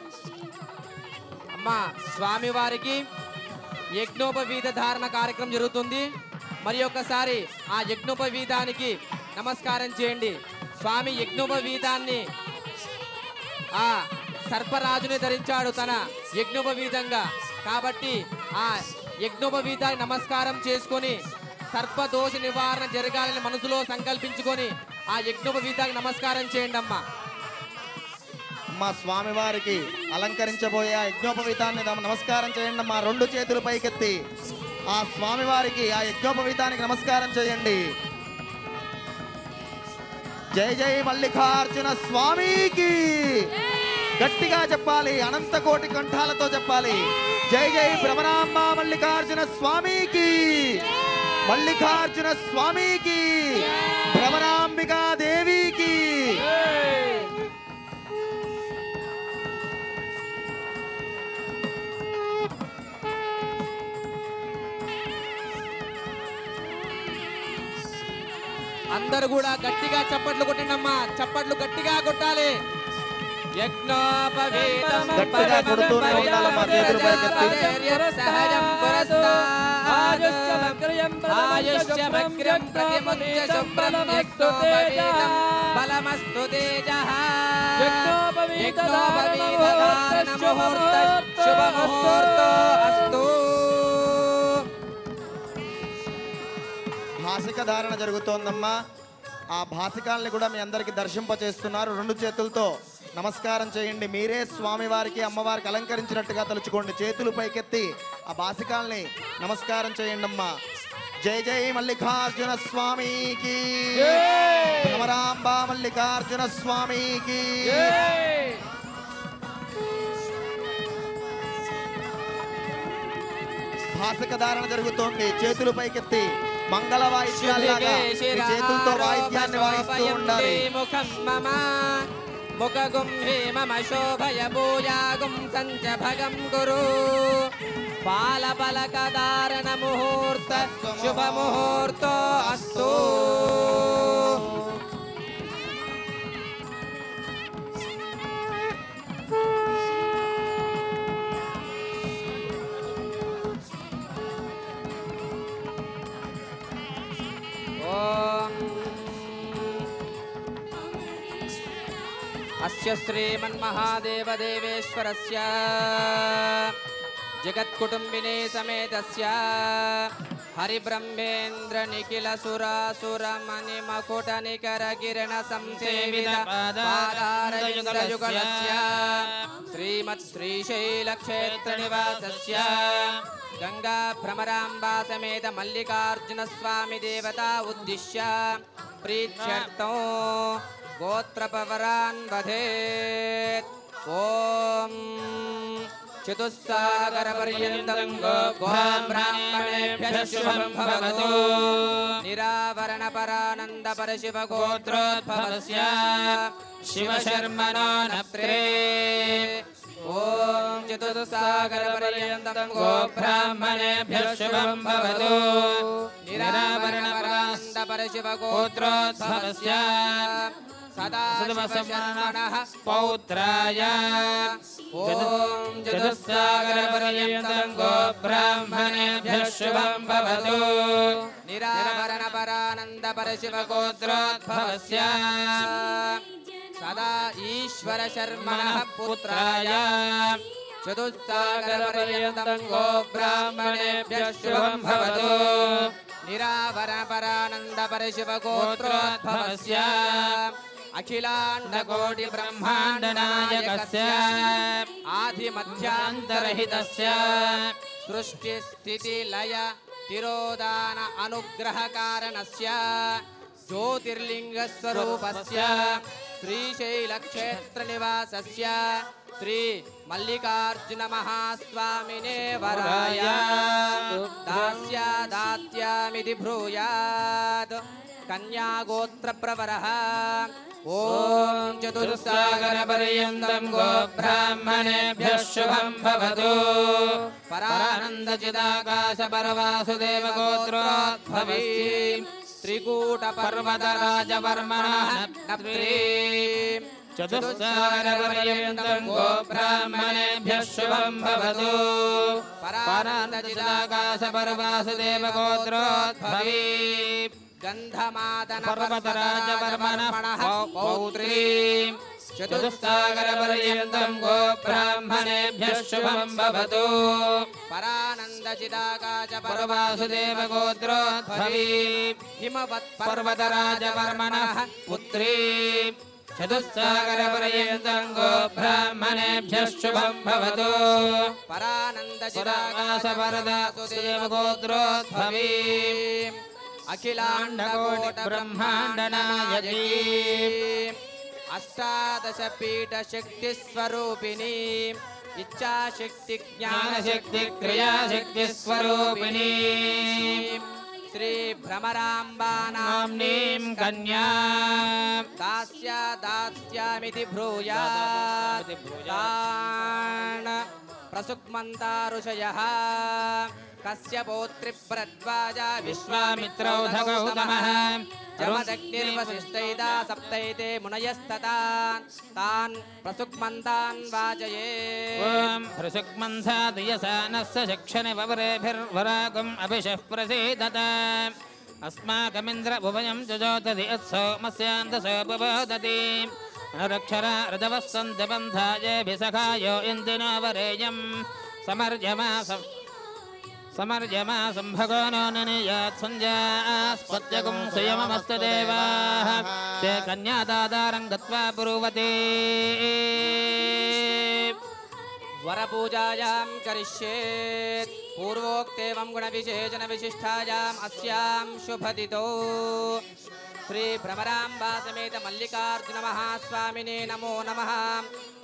अम्मा स्वामी वारिकी యజ్ఞోపవీత ధారణ కార్యక్రమం జరుగుతుంది. మరి ఒకసారి ఆ యజ్ఞోపవీతానికి నమస్కారం చేయండి. స్వామి యజ్ఞోపవీతాన్ని ఆ సర్పరాజుని ధరించాడు తన యజ్ఞోపవీతంగా. కాబట్టి ఆ యజ్ఞోపవీతానికి నమస్కారం చేసుకొని సర్పదోష నివారణ జరగాలని మనసులో సంకల్పించుకొని ఆ యజ్ఞోపవీతానికి నమస్కారం చేయండి అమ్మా. అమ్మ స్వామివారికి అలంకరించబోయే ఆ యజ్ఞోపవీతాన్ని నమస్కారం చేయండి అమ్మా. రెండు చేతులు పైకెత్తి ఆ స్వామివారికి ఆ యజ్ఞోపవీతానికి నమస్కారం చేయండి. జై జై మల్లికార్జున స్వామికి గట్టిగా చెప్పాలి, అనంత కోటి కంఠాలతో చెప్పాలి. జై జై భ్రమరాంబ మల్లికార్జున స్వామికి, మల్లికార్జున స్వామికి, భ్రమరాంబికా దేవికి. అందరూ కూడా గట్టిగా చప్పట్లు కొట్టండి అమ్మా. చప్పట్లు గట్టిగా కొట్టాలి. యజ్ఞోపవీతం గట్టిగా కొడుతూనే ఉండాలమ్మా చేతులు పైకెత్తి. సహజం పురస్తాద్ ఆయుష్యమగ్రం ప్రతిముచ్య శుభ్రం యజ్ఞోపవీతం బలమస్తు తేజః యజ్ఞోపవీతధారణ ముహూర్త శుభ ముహూర్తో అస్తు. భాసిక ధారణ జరుగుతోందమ్మా. ఆ భాసికాల్ని కూడా మీ అందరికి దర్శింపచేస్తున్నారు. 2 చేతులతో నమస్కారం చేయండి. మీరే స్వామివారికి అమ్మవారికి అలంకరించినట్టుగా తలుచుకోండి. చేతులు పైకెత్తి ఆ భాసికాల్ని నమస్కారం చేయండి అమ్మా. జై జై మల్లికార్జున స్వామికి, భ్రమరాంబ మల్లికార్జున స్వామికి. భాసిక ధారణ జరుగుతోంది. చేతులు పైకెత్తి మంగళ వాయిద్యాల్లాగా మీ చేతులతో వాయిద్యాన్ని వాయిస్తూ ఉండాలి. ముఖం మమ ముఖగుం హే మమ శోభయ భూయాగుం సంచ భగం గురు పాలపలకధారణ ముహూర్త శుభ ముహూర్తో అస్తు. అస్య శ్రీమన్మహాదేవదేవేశ్వరస్య జగత్కుటుంబినే సమేతస్య హరిబ్రహ్మేంద్ర నిఖిల సురాసురమణి మకుట నికర కిరణ సంసేవిత పాదారయుగలస్య శ్రీమత్ శ్రీశైల క్షేత్ర నివాసస్య గంగా భ్రమరాంబా సమేత మల్లికార్జున స్వామి దేవతా ఉద్దిశ్య ప్రీత్యర్థం గోత్రపవరాన్ వధేత్. ఓం చతుస్సాగర పర్యంతం గోబ్రాహ్మణేభ్యః శుభం భవతు. నిరావరణ పరానంద పరశివ గోత్రోద్భవస్య శివశర్మణో నప్రే. ఓం చతుస్సాగర పర్యంతం గోబ్రాహ్మణేభ్యః శుభం భవతు. నిరావరణ పరానంద పరశివ గోత్రోద్భవస్య సదాశివశర్మణః పౌత్రాయ. ఓం చతుస్సాగర పర్యంతం గోబ్రాహ్మణేభ్యః శుభం భవతు. నిరావరణ పరానంద పరశివ గోత్రోద్భవస్య సదా ఈశ్వర శర్మణః పుత్రాయ. చతుస్సాగర పర్యంతం గోబ్రాహ్మణేభ్యః శుభం భవతు. నిరావరణ పరానంద పరశివ గోత్రోద్భవస్య అఖిలాండ కోటి బ్రహ్మాండ నాయకస్య ఆది మధ్యాంతరహితస్య సృష్టి స్థితి లయ తిరోదాన అనుగ్రహ కారణస్య జ్యోతిర్లింగ స్వరూపస్య శ్రీశైల క్షేత్ర నివాసస్య శ్రీ మల్లికార్జున మహాస్వామినే వరాయ దాస్యాదాత్యామితి బ్రూయాత్ కన్యాగోత్ర ప్రవరః. ఓం చతుస్సాగర పర్యంతం గోబ్రాహ్మణేభ్యః శుభం భవతు. పరానంద చిదాకాశ పరవాసుదేవ గోత్రోద్భవీ త్రికూట పర్వత రాజవర్మణః నప్రే. చతుస్సాగర పర్యంతం గోబ్రాహ్మణేభ్యః శుభం భవతు. పరానంద చిదాకాశ పరవాసుదేవ గోత్రోద్భవీ గంధమాదన పర్వతరాజవర్మణః పౌత్రీ. చతుస్సాగర పర్యంతం గోబ్రాహ్మణేభ్యః శుభం భవతు. పరానంద చిదాకాశ పరవాసుదేవ గోత్రోద్భవీ హిమవత్ పర్వతరాజవర్మణః పుత్రీ. చతుస్సాగర పర్యంతం గోబ్రాహ్మణేభ్యః శుభం భవతు. పరానంద చిదాకాశ పరవాసుదేవ గోత్రోద్భవీ అఖిలాండ కోటి బ్రహ్మాండ నాయకీ అష్టాదశ పీఠ శక్తి స్వరూపిణి ఇచ్ఛాశక్తి జ్ఞానశక్తి క్రియాశక్తి స్వరూపిణి శ్రీ భ్రమరాంబానాంనీం కన్యా దాస్యామితి బ్రూయాత్. తాన్ ప్రసుక్మంతారుషయః కస్య పౌత్రి భరద్వాజ విశ్వామిత్రౌ గౌతమః जमदग्निर्वसिष्ठैदा सप्तैते मुनयस्ततान् तान् प्रसुक्मन्तान् वाचये ॐ भृशुक्मन्थादियसानस्य शिक्षणिवरेभिर्वरागम् अभिषः प्रसीदत अस्माकमिन्द्रभुवयं जजोदधि यत्सोमस्यान्तसो बुबोदति अनुरक्षरा रजवस्सन्ध्यबन्धायेभिसखायो इन्दिनो वरेयं समर्यमा सम्भगो नो नियात् सञ्जास्पत्यगुं सुयममस्तु देवाः ते कन्यादादारं गत्वा ब्रुवते वरपूजायां करिष्येत् पूर्वोक्तेवं गुणविशेषणविशिष्टायाम् अस्यां शुभतिथौ श्री भ्रमराम्बा समेत मल्लिकार्जुनमहास्वामिने नमो नमः।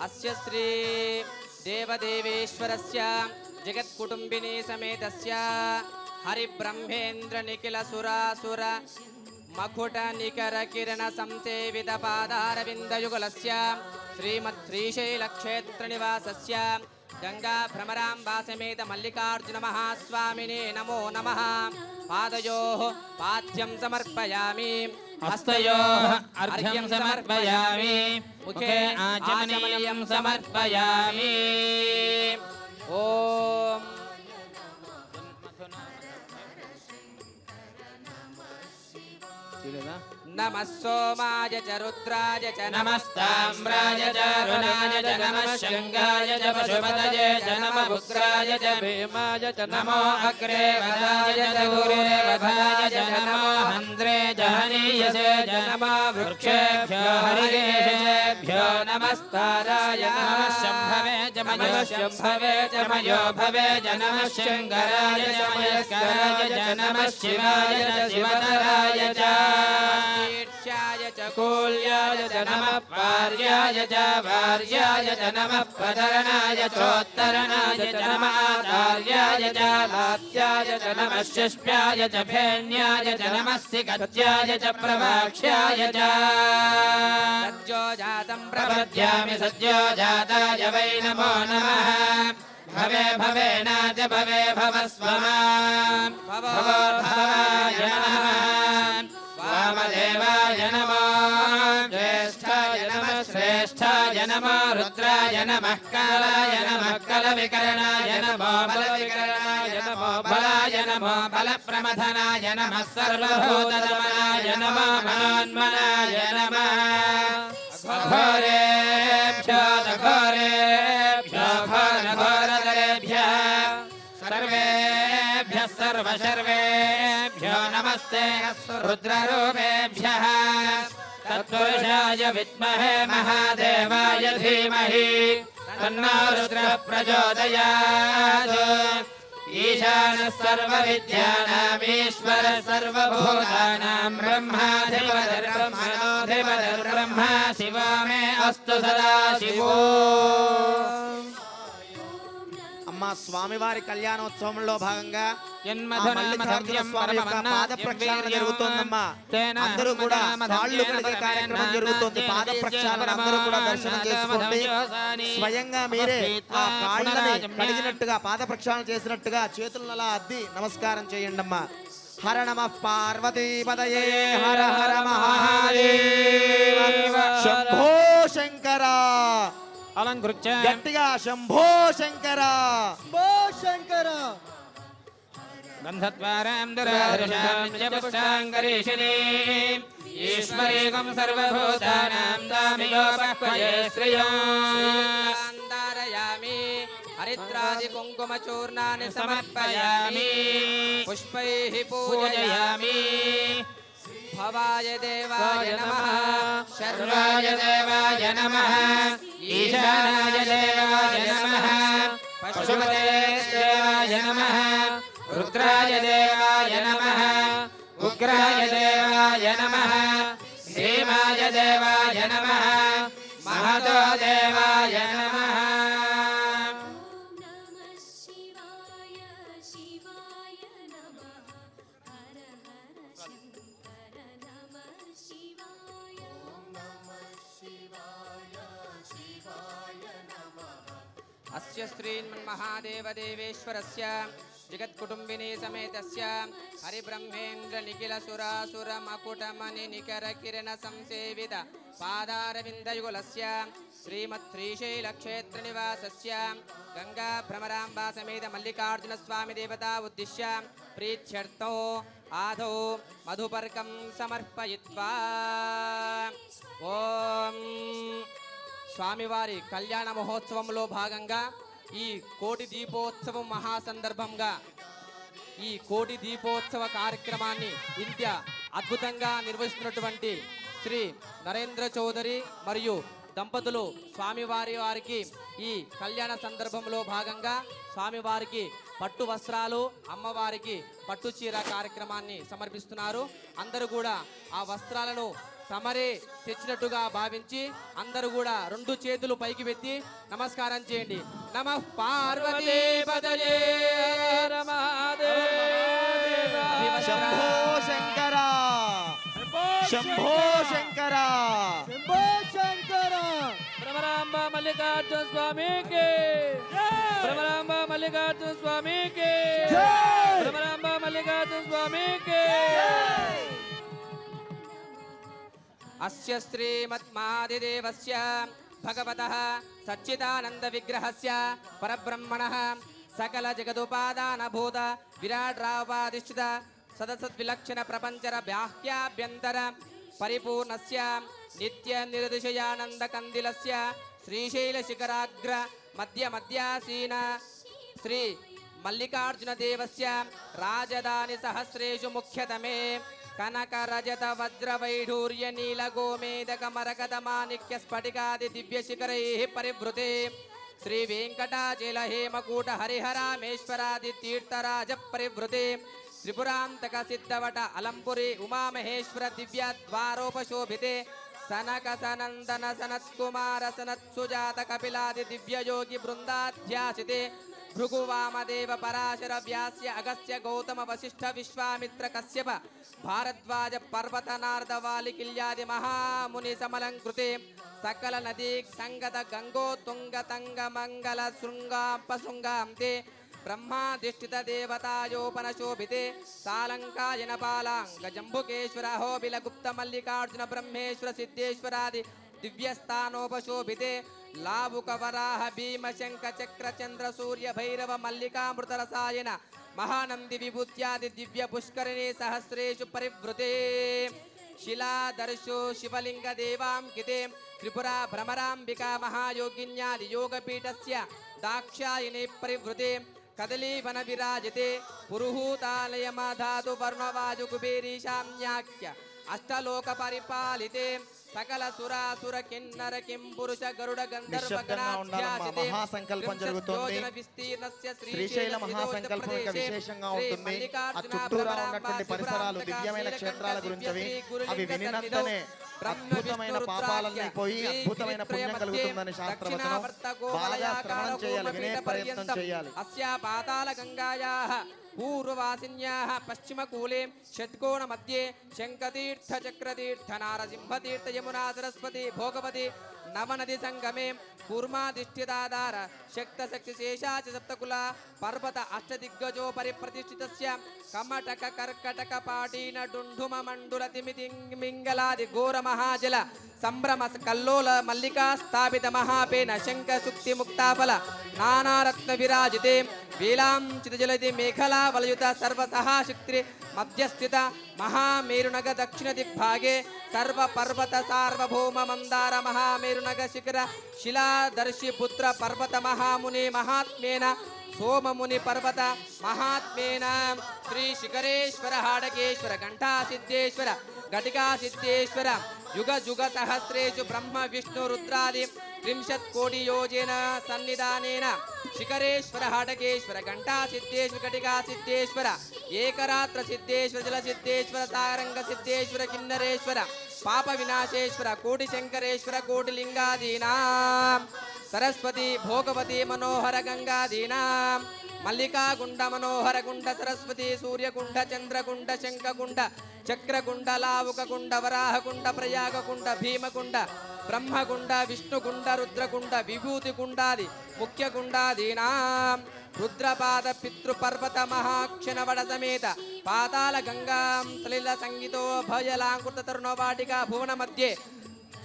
अस्य श्री देवदेवेश्वरस्य जगत्कुटुम्बिनी समेतस्य हरिब्रह्मेन्द्र निखिल सुरासुर मकुट निकर किरण संसेवित पादारविन्दयुगलस्य श्रीमत् श्रीशैलक्षेत्र निवासस्य गंगा भ्रमराम्बा समेत मल्लिकार्जुन महास्वामिने नमो नमः। पादयोः पाद्यं समर्पयामि हस्तयोः अर्घ्यं समर्पयामि मुखे आचमनीयं समर्पयामि ओम नमः सोमाय च रुद्राय च नमस्ताम्राय च रुणाय च नमः शङ्गाय च पशुपतये च नमः उग्राय च भीमाय च नमो अग्रे वदाय च दूरेवधाय च नमो हन्द्रे च हनीयसे च नमः वृक्षेभ्यो हरिकेशेभ्यो नमस्ताराय नमः शम्भवे च मयोशम्भवे च मयो भवे च नमः शङ्कराय च मयस्कराय च नमः शिवाय च शिवतराय च ईर्ष्याय च कूल्याय च नमः पार्याय च वार्याय च नमः प्रतरणाय चोत्तरणाय च नमः आचार्याय च लात्याय च नमः शिष्प्याय च फेन्याय च नमः सिकत्याय च प्रभाक्ष्याय च सद्यो जातं प्रपद्यामि सद्यो जाताय वै नमो नमः भवे भवेनाच भवे भवस्वमान् भवोर्भवाय नमः वामदेवाय नमो ज्येष्ठाय नमः श्रेष्ठाय नमो रुद्राय नमः कालाय नमः कलविकरणाय नमो बलविकरणाय नमो बलाय नमो बलप्रमथनाय नमः सर्वभूतदमनाय नमो मनोन्मनाय नमः घोरेभ्यो घोरेभ्यो घोरघोरतरेभ्यः सर्वेभ्यः सर्वशर्वेभ्यो नमस्ते रुद्ररूपेभ्यः तत्पुरुषाय विद्महे महादेवाय धीमहि तन्नो रुद्रः प्रचोदयात् ईशानः सर्वविद्यानामीश्वरः सर्वभूतानां ब्रह्माधिपतिर्ब्रह्मणोऽधिपतिर्ब्रह्मा शिवो मे अस्तु सदा शिवो అమ్మా స్వామివారి కళ్యాణోత్సవంలో భాగంగా ఆ జన్మధునా మల్లికార్జున మధుర్యం స్వామి యొక్క పాద ప్రక్షాళన జరుగుతోందమ్మా. అందరూ కూడా కాళ్ళు కడిగే కార్యక్రమం జరుగుతోంది. పాద ప్రక్షాళన అందరూ కూడా దర్శనం చేసుకోండి. స్వయంగా మీరే ఆ కాళ్ళని కడిగినట్టుగా పాద ప్రక్షాళన చేసినట్టుగా చేతులను అలా అద్ది నమస్కారం చేయండి అమ్మా. హర నమ పార్వతీపదయే హర హర మహాదేవ శంభో శంకర అలంకృత్య గట్టిగా శంభో శంకర శంభో శంకర గంధద్వారాం దురాధృషాం నిజపుష్టాంగరీషిణీం ఈశ్వరీకం సర్వభూతానాం దామియోపక్వయే శ్రియం ధారయామి హరిద్రాది కుంకుమ చూర్ణాన్ని సమర్పయామి పుష్పైః పూజయామి భవాయ దేవాయ నమః శర్వాయ దేవాయ నమః ఈశానాయ దేవాయ నమః పశుపతే దేవాయ నమః రుద్రాయ దేవాయ నమః ఉగ్రాయ దేవాయ నమః భీమాయ దేవాయ నమః మహతో దేవాయ నమః अस्य श्रीमन्महादेवदेवेश्वरस्य जगत्कुटुम्बिनी समेतस्य హరిబ్రహ్మేంద్ర నిఖిల సురాసుర మకుటమణి నికర కిరణ సంసేవిత పాదారవిందయుగలస్య శ్రీమత్ శ్రీశైల క్షేత్ర నివాసస్య గంగా భ్రమరాంబా సమేత మల్లికార్జున స్వామి దేవతా ఉద్దిశ్య ప్రీత్యర్థం ఆదౌ మధుపర్కం సమర్పయిత్వా ఓం స్వామివారి కళ్యాణ మహోత్సవంలో భాగంగా ఈ కోటి దీపోత్సవం మహాసందర్భంగా ఈ కోటి దీపోత్సవ కార్యక్రమాన్ని ఇంత అద్భుతంగా నిర్వహిస్తున్నటువంటి శ్రీ నరేంద్ర చౌదరి మరియు దంపతులు వారికి ఈ కళ్యాణ సందర్భంలో భాగంగా స్వామివారికి పట్టు వస్త్రాలు, అమ్మవారికి పట్టు చీర కార్యక్రమాన్ని సమర్పిస్తున్నారు. అందరూ కూడా ఆ వస్త్రాలను తమరే తెచ్చినట్టుగా భావించి అందరూ కూడా రెండు చేతులు పైకి ఎత్తి నమస్కారం చేయండి. నమః పార్వతీ పదయే శంభో శంకర శంభో శంకర శంభో శంకర. భ్రమరాంబ మల్లికార్జున స్వామికి భ్రమరాంబ మల్లికార్జున స్వామికి భ్రమరాంబ మల్లికార్జున స్వామికి. అస్య శ్రీమద్మాదిదేవస్య భగవతః సచ్చిదానంద విగ్రహస్య పరబ్రహ్మణః సకల జగదుపాదానభూత విరాట్రావాధిష్ఠిత సదసద్విలక్షణ ప్రపంచర బాహ్యాభ్యంతర పరిపూర్ణస్య నిత్య నిరతిశయానంద కందిలస్య శ్రీశైల శిఖరాగ్ర మధ్య మధ్యాసీన శ్రీ మల్లికార్జున దేవస్య రాజధాని సహస్రేషు ముఖ్యతమే కనక రజత వజ్ర వైఢూర్య నీల గోమేదక మరకత మాణిక్య స్ఫటికాది దివ్య శిఖరై పరివృతే శ్రీ వెంకటాచల హేమకూట హరిహరామేశ్వరాది తీర్థరాజ పరివృతే త్రిపురాంతక సిద్ధవట అలంపురి ఉమామహేశ్వర దివ్య ద్వారోపశోభితే సనక సనందన సనత్కుమార సనత్సుజాత కపిలాది దివ్యయోగి బృందాధ్యాసితే భృగువామదేవ పరాశర వ్యాస్య అగస్త్య గౌతమ వశిష్ఠ విశ్వామిత్ర కశ్యప భారద్వాజ పర్వత నారదవాలి కిల్యాది మహాముని సమలంకృతే సకల నదీ సంగత గంగో తుంగ తంగ మంగళ శృంగాంపశృంగాంతే బ్రహ్మాధిష్ఠిత దేవతాయోపన శోభితే సాలంకాయన పాలాంగ జంబుకేశ్వర హోబిల గుప్త మల్లికార్జున బ్రహ్మేశ్వర సిద్ధేశ్వరాది దివ్యస్థానోపశోభితే లావుక వరాహ భీమ శంఖ చక్ర చంద్ర సూర్య భైరవ మల్లికామృత రసాయన మహానంది విభూత్యాది దివ్య పుష్కరిణి సహస్రేషు పరివృతే శిలాదర్శో శివలింగ దేవాంకితే త్రిపురా భ్రమరాంబికా మహాయోగిన్యాది యోగపీఠస్య దాక్షాయిని పరివృతే కదలీవన విరాజితే పురుహూతాలయమధాతు వర్ణవాజు కుబేరీశామ్యాఖ్య అష్టలోక పరిపాలితే సకల సురాసుర కిన్నర కిం పురుష గరుడ గంధర్వ గణాధ్యాసితే మహాసంకల్పం జరుగుతోంది. శ్రీశైల మహాసంకల్పం యొక్క విశేషంగా ఉంటుంది. ఆ చుట్టూరా ఉన్నటువంటి పరిసరాలు దివ్యమైన క్షేత్రాల గురించి అవి వినినంతనే అద్భుతమైన పాపాలన్నీ పోయి అద్భుతమైన పుణ్యం కలుగుతుందని శాస్త్రవచనం. బాగా శ్రవణం చేయాలి, వినే ప్రయత్నం చేయాలి. అస్యా పాతాళ గంగాయాః పూర్వవాసిన్యాః పశ్చిమకూలే షట్కోణ మధ్యే శంఖతీర్థ చక్రతీర్థ నారసింహతీర్థ యమునా సరస్వతి భోగవతి నవనది సంగమే కూర్మాధిష్ఠితాధార శక్త శక్తి శేషాచ సప్తకుల పర్వత అష్టదిగ్గజో పరిప్రతిష్ఠితస్య కమటక కర్కటక పాటీన డుంఢుమ మండుల తిమితి మింగళాది ఘోర మహాజల సంభ్రమ కల్లోల మల్లికా స్థాపిత మహాపేన శంఖ సుక్తి ముక్తాఫల నానారత్న విరాజితే వేలాంచిత జలది మేఖలా వలయుత సర్వసహాశక్తి మధ్యస్థిత మహామేరునగ దక్షిణ దిగ్భాగే సర్వ పర్వత సార్వభౌమ మందార మహామేరునగ శిఖర శిలాదర్శి పుత్ర పర్వత మహాముని మహాత్మేన సోమముని పర్వత మహాత్మేన శ్రీ శిఖరేశ్వర హాడకేశ్వర ఘంటా సిద్ధేశ్వర ఘటికా సిద్ధేశ్వర యుగ యుగ సహస్రేషు బ్రహ్మ విష్ణు రుద్రాది 30 కోటి యోజన సన్నిధానేన శిఖరేశ్వర హాటకేశ్వర ఘంటా సిద్ధేశ్వర ఘటికా సిద్ధేశ్వర ఏకరాత్ర సిద్ధేశ్వర జల సిద్ధేశ్వర సారంగ సిద్ధేశ్వర కిన్నరేశ్వర పాప వినాశేశ్వర కోటి శంకరేశ్వర కోటి లింగాదీనా సరస్వతి భోగవతి మనోహర గంగాదీనాం మల్లికాగుండ మనోహర గుండ సరస్వతి సూర్యగుండ చంద్రగుండ శంఖగుండ చక్రగుండ లావుకగుండ వరాహగుండ ప్రయాగగుండ భీమగుండ బ్రహ్మగుండ విష్ణుగుండ రుద్రగుండ విభూతిగుండాది ముఖ్యగుండాదీనాం రుద్రపాద పితృపర్వత మహాక్షణవడ సమేత పాతాళ గంగాం సలిల సంగీతో భయలాంకృత తరుణవాటిక భువన మధ్యే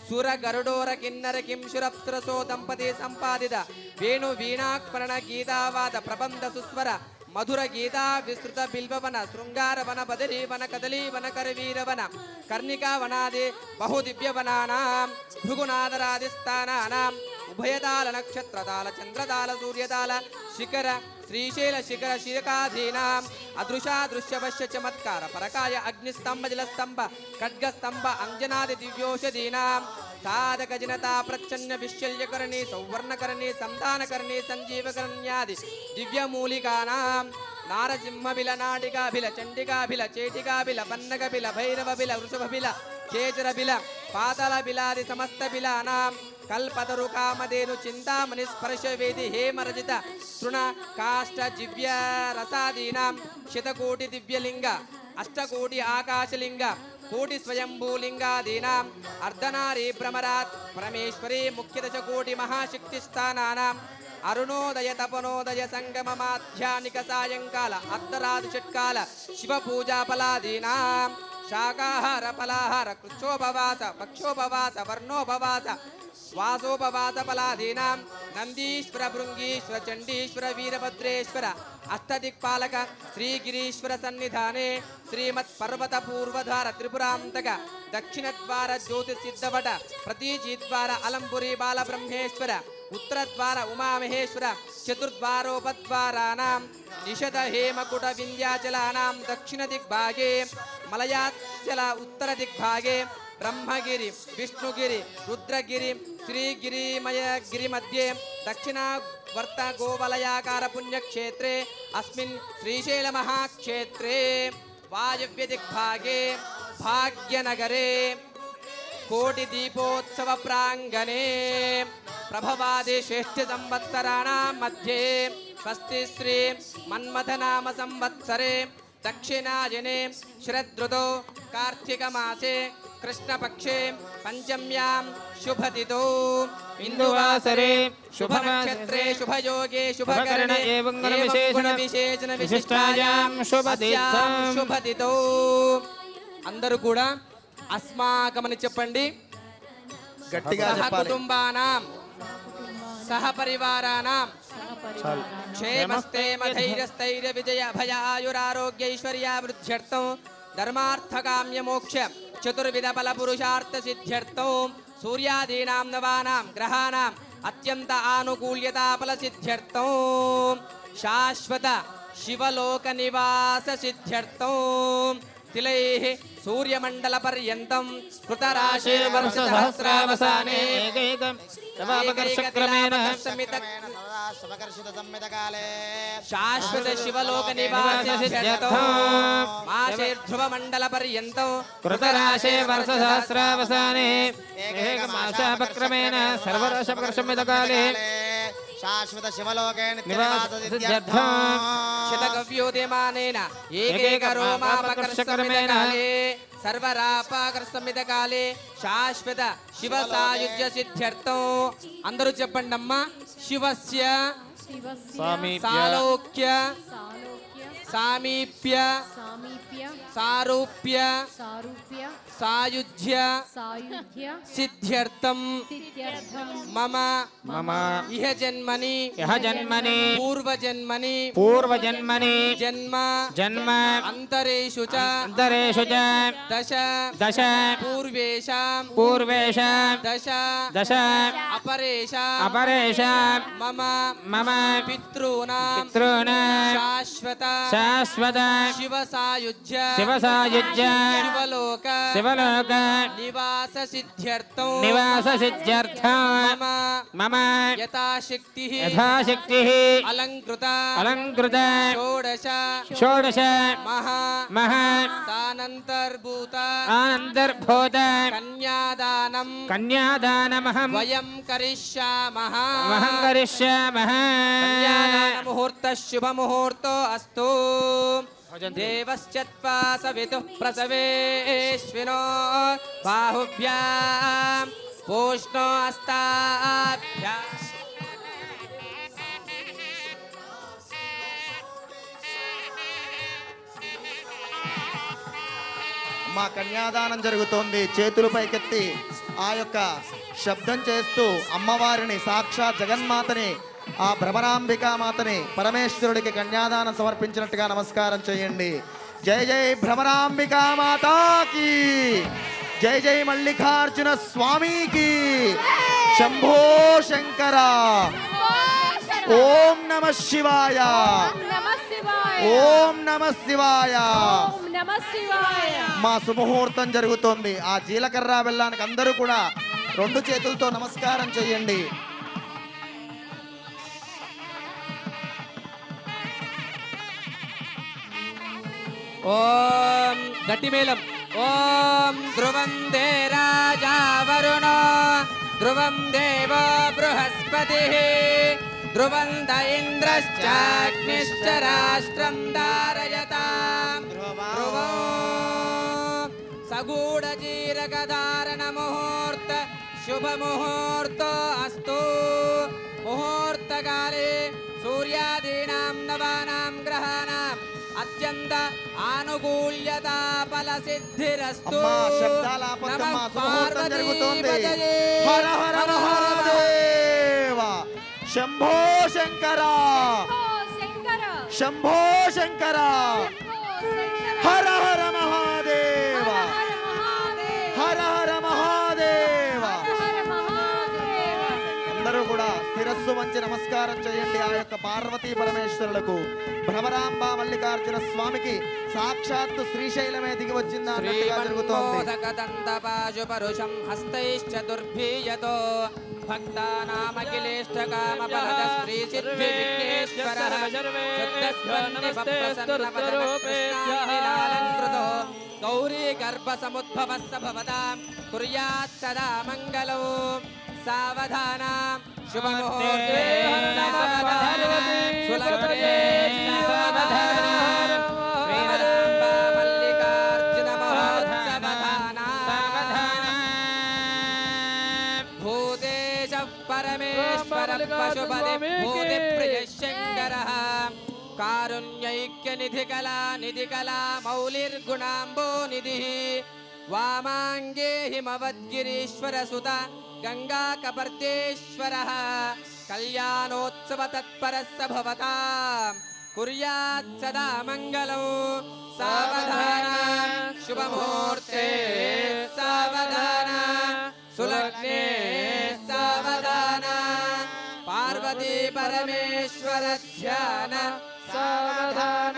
సుర గరుడోర కిన్నర కింశురప్సరసో దంపతి సంపాదిత వేణు వీణాక్మరణ గీతావాద ప్రబంధ సుస్వర మధుర గీతా విస్తృత బిల్వవన శృంగారవన బదరీవన కదలీవన కరవీరవన కర్ణికా వనాది బహుదివ్యవనానాం భృగునాదరాదిస్థానానాం ఉభయతాల నక్షత్రతాల చంద్రతాల సూర్యతాల శిఖర శ్రీశైల శిఖర శిఖాధీనాం అదృశాదృశ్యవశ్య చమత్కార పరకాయ అగ్నిస్తంభ జలస్తంభ ఖడ్గస్తంభ అంజనాది దివ్యోషధీనాం సాధక జనతా ప్రచ్ఛన్న విశల్యకరణి సౌవర్ణకరణి సంధానకరణి సంజీవకరణ్యాది దివ్యమూలికానాం నారసింహబిల నాటికాభిల చండికాభిల చేటికాభిల పన్నగబిల భైరవబిల వృషభబిల కేచరబిల పాతళబిలాది సమస్త బిలానాం కల్పతరు కామధేను చింతామణి స్పర్శవేది హేమరజిత తృణ కాష్ట జివ్య రసాదీనాం శతకోటి దివ్యలింగ అష్టకోటి ఆకాశలింగ కోటి స్వయంభూలింగాదీనాం అర్ధనారీ భ్రమరాత్ పరమేశ్వరీ ముఖ్యదశ కోటి మహాశక్తి స్థానానాం అరుణోదయ తపనోదయ సంగమ మాధ్యానిక సాయంకాల అర్ధరాది షట్కాల శివ పూజా ఫలాదీనాం శాకాహార ఫలాహార కృచ్చోపవాస పక్షోపవాస వర్ణోపవాస వాసోపవాస ఫలాదీనాం నందీశ్వర భృంగీశ్వర చండీశ్వర వీరభద్రేశ్వర అష్టదిక్పాలక శ్రీగిరీశ్వర సన్నిధానే శ్రీమత్ పర్వత పూర్వధార త్రిపురాంతక దక్షిణద్వార జ్యోతిసిద్ధవట ప్రతీజీద్వార అలంపురి బాలబ్రహ్మేశ్వర ఉత్తరద్వార ఉమామహేశ్వర చతుర్ద్వారోపద్వారానాం నిషద హేమకుట వింధ్యాచలానాం దక్షిణ దిగ్భాగే మలయాచల ఉత్తర దిగ్భాగే బ్రహ్మగిరి విష్ణుగిరి రుద్రగిరి శ్రీగిరిమయగిరి మధ్యే దక్షిణావర్త గోవలయాకార పుణ్యక్షేత్రే అస్మిన్ శ్రీశైల మహాక్షేత్రే వాయవ్య దిగ్భాగే భాగ్యనగరే కోటి దీపోత్సవ ప్రాంగణే ప్రభవాది శ్రేష్ఠ సంవత్సరాణాం మధ్యే స్వస్తి శ్రీ మన్మథనామ సంవత్సరే దక్షిణాయనే శరదృతో కార్తీక మాసే కృష్ణపక్షే పంచమ్యాం శుభతిథౌ ఇందువాసరే శుభనక్షత్రే శుభయోగే శుభకరణే ఏవం గుణ విశేషణ విశిష్టాయాం శుభతిథౌ. అందరూ కూడా అస్మాకమని చెప్పండి. గట్టిగా సహ చెప్పాలి. కుటుంబానాం సహ పరివారానాం క్షేమస్థేమ ధైర్యస్థైర్య విజయ భయ ఆయురారోగ్యైశ్వర్యావృద్ధ్యర్థం ధర్మార్థకామ్య మోక్ష చతుర్విధ ఫల పురుషార్థ సిద్ధ్యర్థం సూర్యాదీనాం నవానాం గ్రహాణాం అత్యంత ఆనుకూల్యతా ఫల సిద్ధ్యర్థం శాశ్వత శివలోక నివాస సిద్ధ్యర్థం తిలైః సూర్యమండల పర్యంతం కృతరాశిర్వర్ష సహస్రావసానే శాశ్వత శివలోక నివాస సిద్ధ్యర్థం మాసేర్ధ్రువ మండల పర్యంతం కృతరాశే వర్ష సహస్రావసానే ఏకమాసాపక్రమేణ సర్వరాశపకర్షమితకాలే శాశ్వత శివలోకే నివాస సిద్ధ్యర్థం శతగవ్యోదయమానేన ఏకైక రోమాపకర్షకర్మేణాలే సర్వరాపాకర్షమితకాలే శాశ్వత శివ సాయుధ్య సిద్ధ్యర్థం. అందరూ చెప్పండి అమ్మా. శివస్య సాలోక్య సామీప్య సారూప్య సాయుధ్య సిద్ధ్యర్థం మమ ఇహ జన్మని పూర్వజన్మని జన్మ అంతరేషు చ దశ పూర్వేషాం దశ అపరేషాం మమ పితॄణాం శాశ్వత శివ సాయుధ్య देवलोक निवास सिद्ध्यर्थं मम यथाशक्तिः अलङ्कृत षोडश तानन्तर्भूत कन्यादानमहं वयं करिष्यामः मुहूर्त शुभ मुहूर्तो अस्तु देवश्चत्वा सवितुः प्रसवेश्विनो बाहुभ्यां पूष्णो अस्ताभ्यां మా కన్యాదానం జరుగుతోంది. చేతులు పైకెత్తి ఆ యొక్క శబ్దం చేస్తూ అమ్మవారిని సాక్షాత్ జగన్మాతని ఆ భ్రమరాంబికామాతని పరమేశ్వరుడికి కన్యాదానం సమర్పించినట్టుగా నమస్కారం చేయండి. జై జై భ్రమరాంబికామాతాకి, జై జై మల్లికార్జున స్వామికి, శంభో శంకర. ఓం నమ శివాయ, ఓం నమ శివాయ. మా సుముహూర్తం జరుగుతోంది. ఆ జీలకర్ర బెల్లానికి అందరూ కూడా రెండు చేతులతో నమస్కారం చేయండి. ఓం గట్టి మేళం. ఓం ధ్రువం దే రాజా వరుణ, ధ్రువం దేవో బృహస్పతి, ధ్రువం ద ఇంద్రశ్చాగ్నిశ్చ రాష్ట్రం ధారయతాం. ధ్రువం సగూఢజీరకధారణ ముహూర్త శుభ ముహూర్తో అస్తు. ముహూర్తకాలే సూర్యాదీనాం నవానాం గ్రహాణాం అత్యంత ఆనుకూల్యతా ఫల సిద్ధిరస్తు. శబ్దాలాపద్దమ్మా, సుముహూర్తం జరుగుతోంది. హర హర మహాదేవ, శంభో శంకర, శంభో శంకర, హర హర మహాదేవ, హర హర మహాదేవ. అందరూ కూడా శిరస్సు వంచి నమస్కారం చేయండి ఆ యొక్క పార్వతీ పరమేశ్వరులకు. భ్రమరాంబ మల్లికార్జున స్వామికి సాక్షాత్తు శ్రీశైలమే దిగి వచ్చిందా అన్నట్టుగా జరుగుతోంది. పరుషం హస్తైశ్చతుర్భీయతో భక్తానామఖిలేష్టకామఫలద శ్రీ సిద్ధి విఘ్నేశ్వరః శుద్ధస్వన్నిపప్రసన్నవదనకృష్ణాంగిలాలంకృతో గౌరీ గర్భ సముద్భవస్స భవతాం కుర్యాత్ సదా మంగళం. సావధాన శుభముహూర్తే సావధాన సులగ్నే సావధాన శ్రీరాంబ మల్లికార్జున మహోత్సవధాన భూతేశ పరమేశ్వర పశుపతి భూతి ప్రియ శంకరః కారుణ్యైక్య నిధి కళా మౌలిర్గుణాంబో నిధి వామాంగే హిమవద్గిరీశ్వర సుత గంగా కపర్దేశ్వరః కళ్యాణోత్సవ తత్పరస్స భవతాం కుర్యాత్ సదా మంగళం. సావధాన శుభముహూర్తే సావధాన సులగ్నే సావధాన పార్వతీ పరమేశ్వర ధ్యాన సావధాన.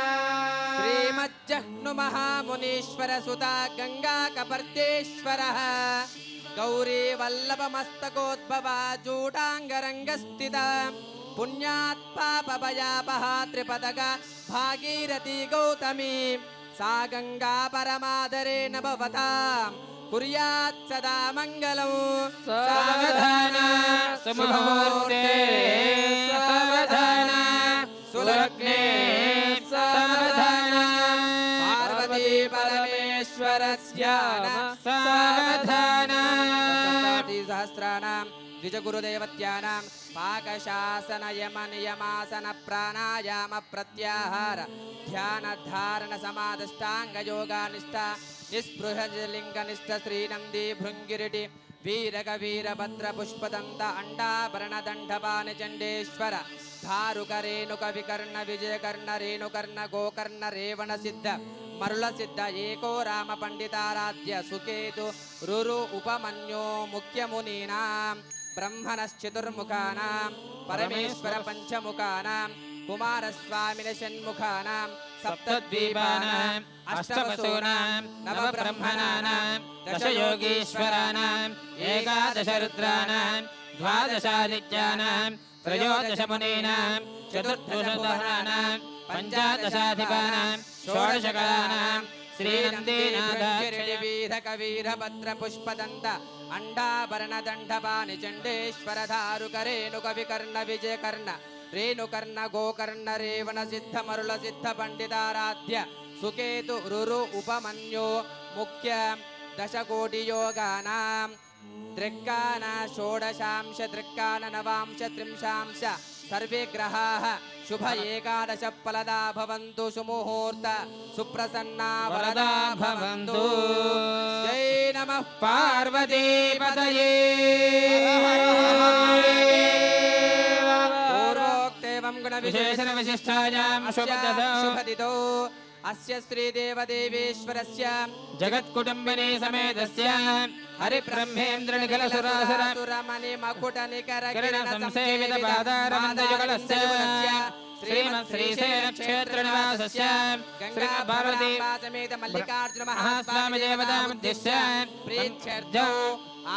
శ్రీమజ్జహ్ను మహామునీశ్వర సుత గంగా కపర్దేశ్వరః గౌరీ వల్లభ మస్తకోద్భవ జూటాంగరంగ స్థిత పుణ్యాత్ పాపభయాపహ త్రిపదక భాగీరథీ గౌతమి సా గంగా పరమాదరేణ భవతాం కుర్యాత్ సదా మంగళం. సావధాన సుముహూర్తే సావధాన సులగ్నే సావధాన పార్వతీ పరమేశ్వర ధ్యాన సావధాన. సహస్రాణం ద్విజగురుదేవత్యానాం పాకశాసన యమ నియమాసన ప్రాణాయామ ప్రత్యాహార ధ్యాన ధారణ సమాధిష్టాంగ యోగానిష్ట నిస్పృహలింగ నిష్ట శ్రీనంది భృంగిరిటి వీరక వీరభద్ర పుష్పదంత అండాభరణ దండపాని చండేశ్వర ధారుక రేణుక వికర్ణ విజయకర్ణ రేణుకర్ణ గోకర్ణ రేవణ సిద్ధ మరుల సిద్ధ ఏకో రామ పండితారాధ్య సుకేతు రురు ఉపమన్యో ముఖ్యమునీనాం బ్రహ్మణశ్చతుర్ముఖానాం పరమేశ్వర పంచముఖానాం కుమారస్వామిన షణ్ముఖానాం सप्तद्वीपानाम् अष्टवसूनां नवब्रह्मणानां दशयोगीश्वराणाम् एकादश रुद्राणां द्वादशादित्यानां त्रयोदशमुनीनां चतुर्दशदहानां पञ्चादशाधिपानां षोडशकलानां श्रीनन्दीनाथवीरकवीरभद्रपुष्पदन्त अंडाभरणदण्डपाणि चण्डेश्वरधारुकरेणुकविकर्ण विजयकर्ण रेणुकर्ण गोकर्ण रेवण सिद्ध मरुल सिद्ध पंडिताराध्य सुकेतु रुरु उपमन्यो मुख्य दशकोटि योगानां दृक्कान षोडशांश दृक्कान नवांश त्रिंशांश सर्वे ग्रहाः शुभ एकादश फलदा भवन्तु सुमुहूर्त सुप्रसन्ना वरदा भवन्तु। जय नमः पार्वतीपतये। पूर्वोक्तेवं गुणविशेषण विशिष्टायां शुभदितो अस्य श्रीदेवदेवेश्वरस्य जगत्कुटुम्बिनी समेतस्य हरिब्रह्मेन्द्र निखिलसुरासुरमणि मकुटनिकर किरणसंसेवित पादारविन्दयुगलस्य श्रीमत् श्रीशैलक्षेत्र निवासस्य गंगापार्वती समेत मल्लिकार्जुन महास्वामी देवतामुद्दिश्य प्रीत्यर्थौ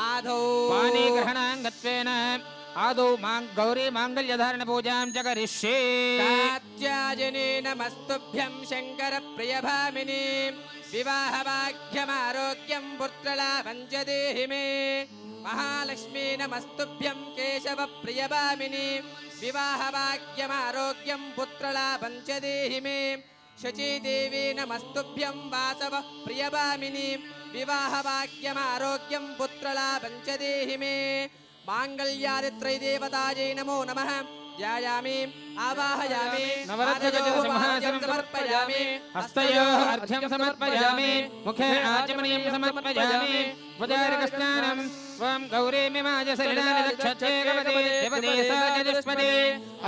आदौ पाणिग्रहणाङ्गत्वेन आदौ गौरी मांगल्यधारण पूजां च करिष्ये। कात्यायने नमस्तुभ्यं शंकर प्रियभामिनी विवाहभाग्यमारोग्यं पुत्रलाभं च देहि मे। महालक्ष्मी नमस्तुभ्यं केशव प्रियभामिनी विवाहभाग्यमारोग्यं पुत्रलाभं च देहि मे। शचीदेवी नमस्तुभ्यं वासव प्रियभामिनी विवाहभाग्यमारोग्यं पुत्रलाभं च देहि मे। मांगल्यादित्रै देवतायै नमो नमः। ध्यायामि आवाहयामि नवरत्नजलसमासनं समर्पयामि हस्तयोः अर्घ्यं समर्पयामि मुखे आचमनीयं समर्पयामि वदारकस्नानं त्वं गौरीमिमाज सलिलानि दक्षते गवते देवते सा चतुष्पदे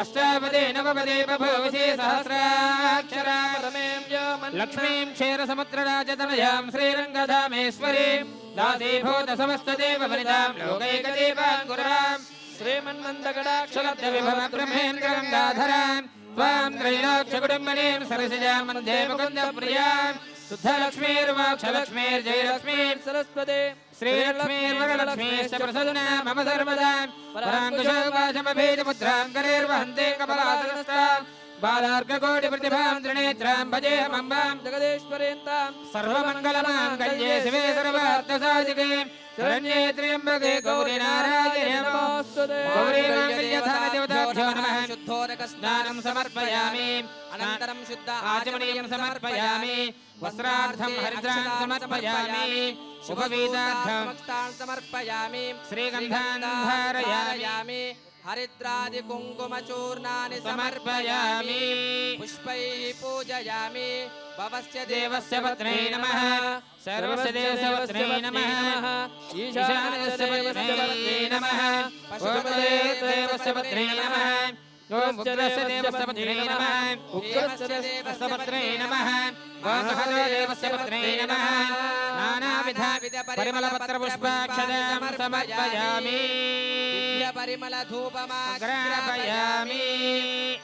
अष्टापदे नवपदे बभूवसि सहस्राक्षरा लक्ष्मीं क्षीरसमुद्रराजतनयां श्रीरङ्गधामेश्वरीं दासीभूत समस्तदेववनितां लोकैकदेवाङ्कुरां श्रीमन्मन्दगडाक्षलब्धविभव ब्रह्मेन्द्र गङ्गाधरां त्वां त्रैलोक्यकुटुम्बिनीं सरसिजां वन्दे मुकुन्दप्रियां शुद्धलक्ष्मीर्मोक्षलक्ष्मीर्जयलक्ष्मीं सरस्वती श्रीलक्ष्मीर्वरलक्ष्मीश्च प्रसन्ना मम सर्वदा पराङ्कुशोपाशमभीजमुद्रां करेर्वहन्ते कमलासनस्तां बालार्ककोटिप्रतिभां त्रिनेत्रां भजेऽहमम्बां जगदीश्वरीन्तां सर्वमङ्गलमाङ्गल्ये शिवे सर्वार्थसाधिके शरण्ये त्र्यम्बके गौरी नारायणे नमोस्तुते। गौरी माङ्गल्यधारदेवताभ्यो नमः। शुद्धोदकस्नानं समर्पयामि अनन्तरं शुद्ध आचमनीयं समर्पयामि वस्त्रार्थं हरिद्रां समर्पयामि शुभवीतार्थं समर्पयामि श्रीगन्धान् धारयामि हरिद्रादि कुङ्कुमचूर्णानि समर्पयामि पुष्पैः पूजयामि भवस्य देवस्य पत्नी नमः सर्वस्य देवस्य पत्नी नमः ईशानस्य पत्नी नमः पशुपते देवस्य पत्नी नमः उग्रस्य देवस्य पत्नी नमः उग्रस्य देवस्य पत्नी नमः वामदेवस्य पत्नी नमः नानाविध परिमलपत्रपुष्पाक्षतां समर्पयामि परिमलधूपमाग्रापयामि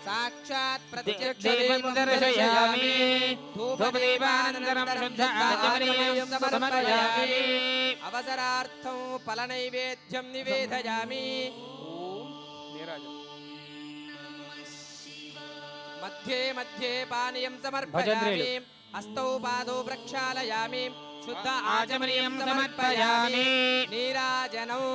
साक्षात् प्रत्यक्षदीपं दर्शयामि धूपदीपानन्तरं शुद्ध आचमनीयं समर्पयामि अवसरार्थं फलनैवेद्यं निवेदयामि। मध्ये मध्ये पानीयं समर्पयामि हस्तौ पादौ प्रक्षालयामि शुद्ध आचमनीयं समर्पयामि नीराजनौ।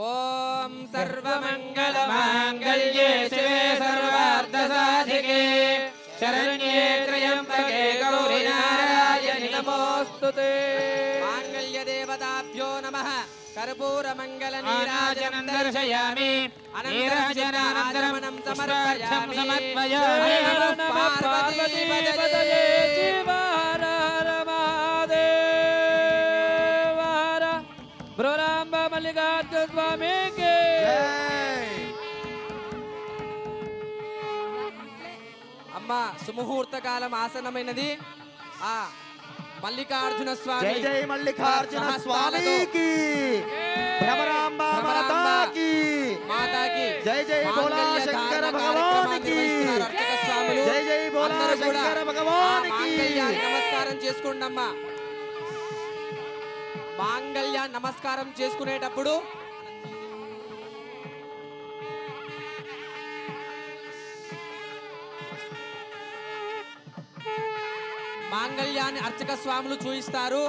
ओम सर्वमंगलमांगल्ये शिवे सर्वार्थसाधिके शरण्ये त्र्यंबके गौरी नारायणि नमोस्तुते। मांगल्य देवताभ्यो नमः। कर्पूर मंगल नीराजनं दर्शयामि नीराजनानन्तरं समर्पयामि पार्वती पतये शिव हर हर महादेव हर भ्रमराम्ब मल्लिकार्जुन स्वामी के अम्मा सुमुहूर्त कालम आसनమైనది ఆ मल्लिकार्जुन स्वामी जय जय मल्लिकार्जुन स्वामी की भ्रमराम्बा माता की जय जय बोला शंकर भगवान की। స్వాములు జై జై బోలా అందరూ కూడా శంకర ఆ భగవానికి. మాంగళ్యాన్ని నమస్కారం చేసుకోండి అమ్మా. మాంగళ్యాన్ని నమస్కారం చేసుకునేటప్పుడు మాంగళ్యాన్ని అర్చక స్వాములు చూయిస్తారు.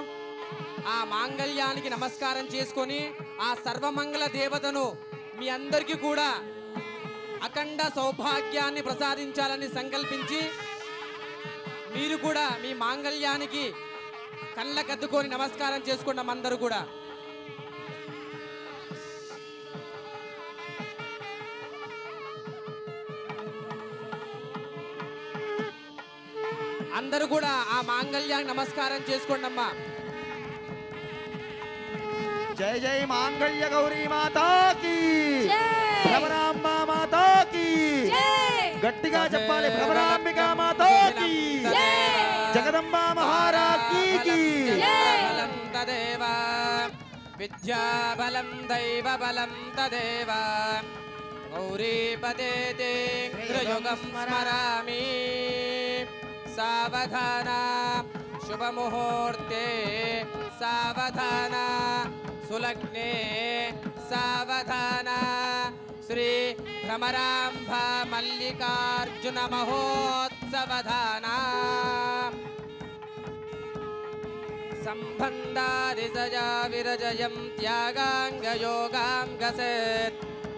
ఆ మాంగళ్యానికి నమస్కారం చేసుకొని ఆ సర్వమంగళ దేవతను మీ అందరికీ కూడా అఖండ సౌభాగ్యాన్ని ప్రసాదించాలని సంకల్పించి మీరు కూడా మీ మాంగళ్యానికి కళ్ళకద్దుకొని నమస్కారం చేసుకున్నాం అందరూ కూడా. అందరూ కూడా ఆ మాంగళ్యానికి నమస్కారం చేసుకోండి అమ్మా. జై జై మాంగళ్య గౌరీ మాతాకి, భ్రమరాంబ మాతాకి. గట్టిగా చెప్పాలి, భ్రమరాంబిక మాతాకి, జగదంబ మహారాజ్కి. బలం తదేవ విద్యాబలం దైవ బలం తదేవ గౌరీపదే యుగం స్మరామి. సావధాన శుభముహూర్తే సావధాన సులగ్నే సావధాన శ్రీ భ్రమరాంబ మల్లికార్జున మహోత్సవధాన. సంబంధాదిజయా విరజయం త్యాగాంగయోగాంగసేత్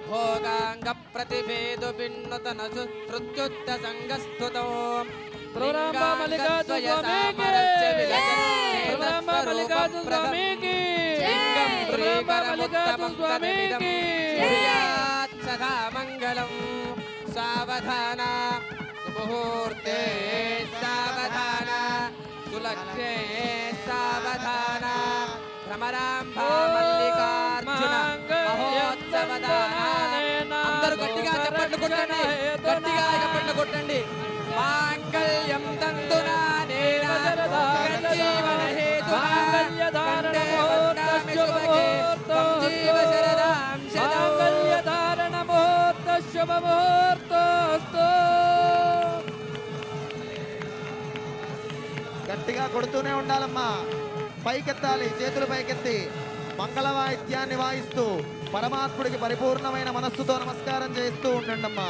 భోగాంగ ప్రతిభేదు విన్నతన శృత్యుద్ధ సంగస్తుతో భ్రమరాంబ మల్లికార్జున స్వామికి భ్రమరాంబ మల్లికార్జున స్వామికి భ్రమరాంబ మల్లికార్జున స్వామికి సదా మంగళం. సావధాన సుముహూర్తే సావధాన సులగ్నే సావధాన భ్రమరాంబ మల్లికార్జున మహోత్సవదాన. అందరూ గట్టిగా చప్పట్లు కొట్టండి, గట్టిగా చప్పట్లు కొట్టండి. మాంగళ్యం తంతునా నేన జీవన హేతునా కంఠే బధ్నామి శుభగే త్వం జీవ శరదాం శతం. మాంగళ్యధారణ ముహూర్త శుభ ముహూర్తోస్తు. గట్టిగా కొడుతూనే ఉండాలమ్మా. పైకెత్తాలి, చేతులు పైకెత్తి మంగళ వాయిద్యాన్ని వాయిస్తూ పరమాత్ముడికి పరిపూర్ణమైన మనస్సుతో నమస్కారం చేస్తూ ఉండండమ్మా.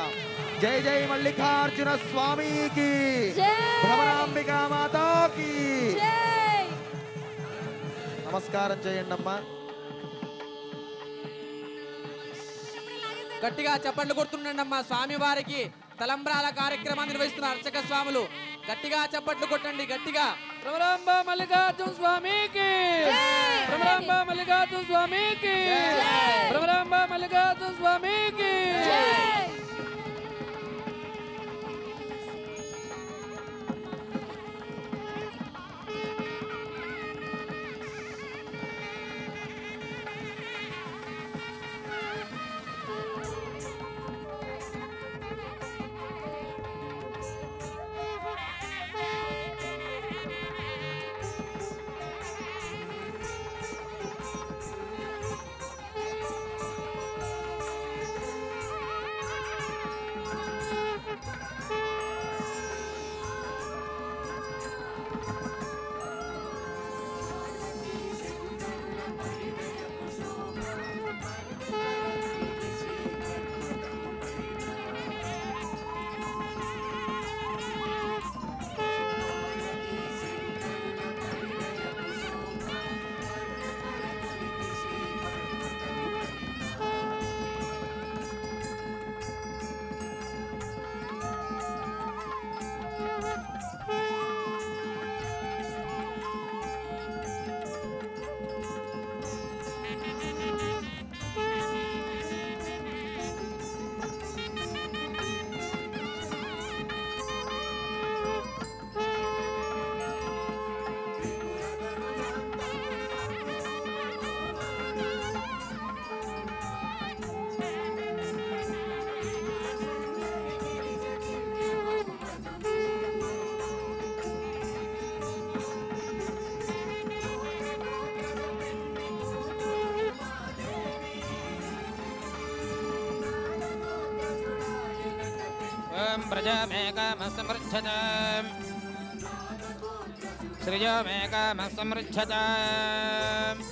జై జై మల్లికార్జున స్వామికి, భ్రమరాంబిక మాతాకి. నమస్కారం చేయండమ్మా. గట్టిగా చప్పట్లు కొడుతుండండి అమ్మా. స్వామి వారికి తలంబ్రాల కార్యక్రమాన్ని నిర్వహిస్తున్న అర్చక స్వాములు గట్టిగా చప్పట్లు కొట్టండి, గట్టిగా. భ్రమరాంబ మల్లికార్జున స్వామికి, భ్రమరాంబ మల్లికార్జున స్వామికి, భ్రమరాంబ మల్లికార్జున స్వామికి. राजा मे कामः समृद्धताम् श्रियो मे कामः समृद्धताम्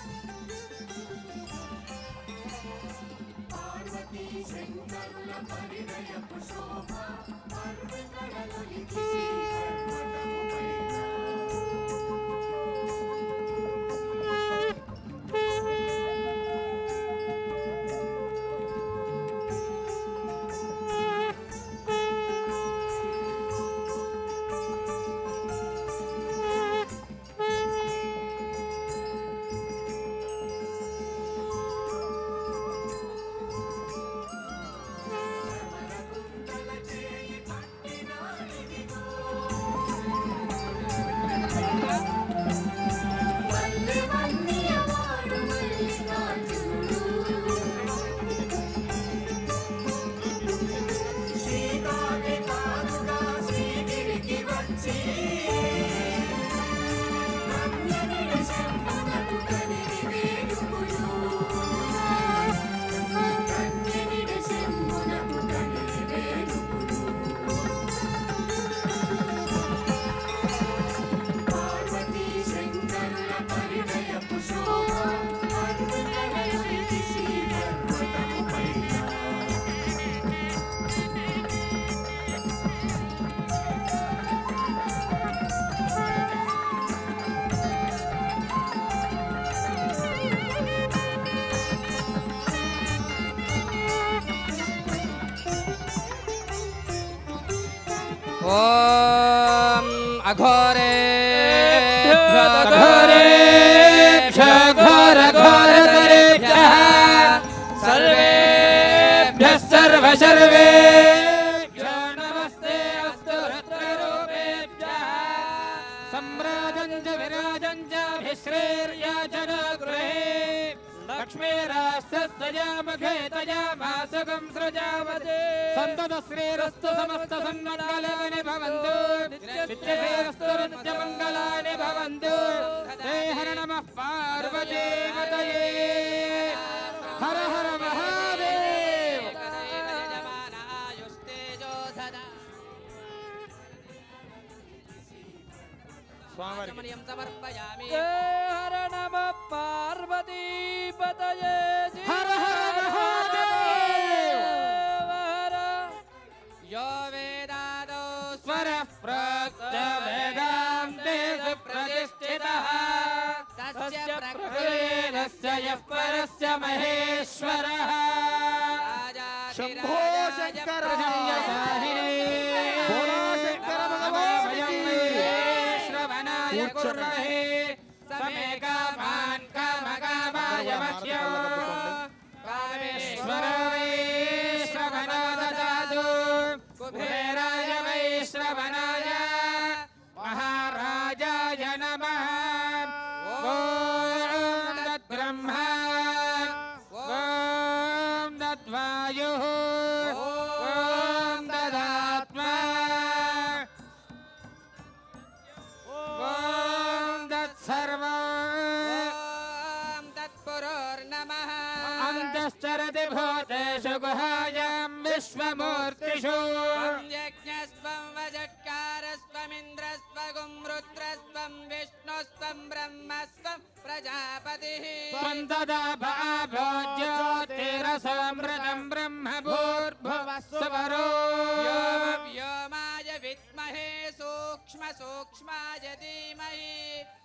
ॐ अघोरेभ्यः सर्वेभ्यः सर्वशर्वेभ्यो नमस्ते अस्तु रुद्ररूपेभ्यः सम्राजं च विराजं च भिश्रेर्याचनगृहे लक्ष्मीरास्तस्यामुखे तयामासुकं सृजावते सन्ततश्रीरस्तु समस्तसन्मङ्गलानि भवन्तु नित्यश्रीरस्तु नित्यमङ्गलानि भवन्तु ते हर नमः पार्वतीपतये हर हर महादेव स्वामी समर्पयामि हर नमः पार्वतीपतये हर हर महादेव यो वेदादौ स्वरः प्रोक्त वेदान्ते सुप्रतिष्ठितः तस्य प्रकृतेरस्य यः परस्य महेश्वरः शंभो शंकर भोला शंकर भगवान की श्रवणाय कुर्महे समे कामान् कामकामाय मह्यं कामेश्वर वै श्रवणो ददातु कुबेराय वै श्रवणाय महाराजाय नमः ॐ तद्ब्रह्मा ॐ तद्वायुः ॐ तदात्मा ॐ तत्सर्वम् तत्पुरोर्नमः अन्तश्चरति भूतेषु गुहायां विश्वमूर्तिषु यज्ञस्त्वं वजत्कारस्त्वमिन्द्रस्त्वं रुद्रस्त्वं विष्णुस्त्वं ब्रह्मस्त्वं प्रजापतिः त्वं तदा भाभोज्योतिरसमृतं ब्रह्म भूर्भुवः स्वरो व्योमाय विद्महे सूक्ष्माय धीमहि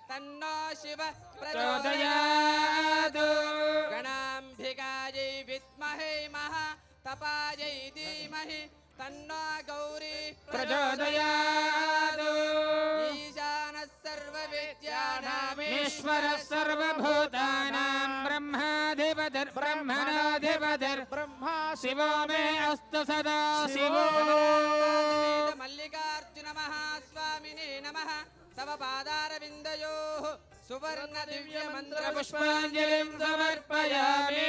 तन्नो शिव प्रचोदयात् गणाम्बिकायै विद्महे महातपायै धीमहि तन्नो गौरी प्रचोदयात् ईशानः सर्वविद्यानां ईश्वरः सर्वभूतानां ब्रह्माधिपतिर्ब्रह्मणाधिपतिर्ब्रह्मा शिवो मे अस्तु सदा शिवो मल्लिकार्जुन महास्वामिने नमः तव पादारविन्दयोः सुवर्ण दिव्य मंत्र पुष्पाञ्जलिं समर्पयामि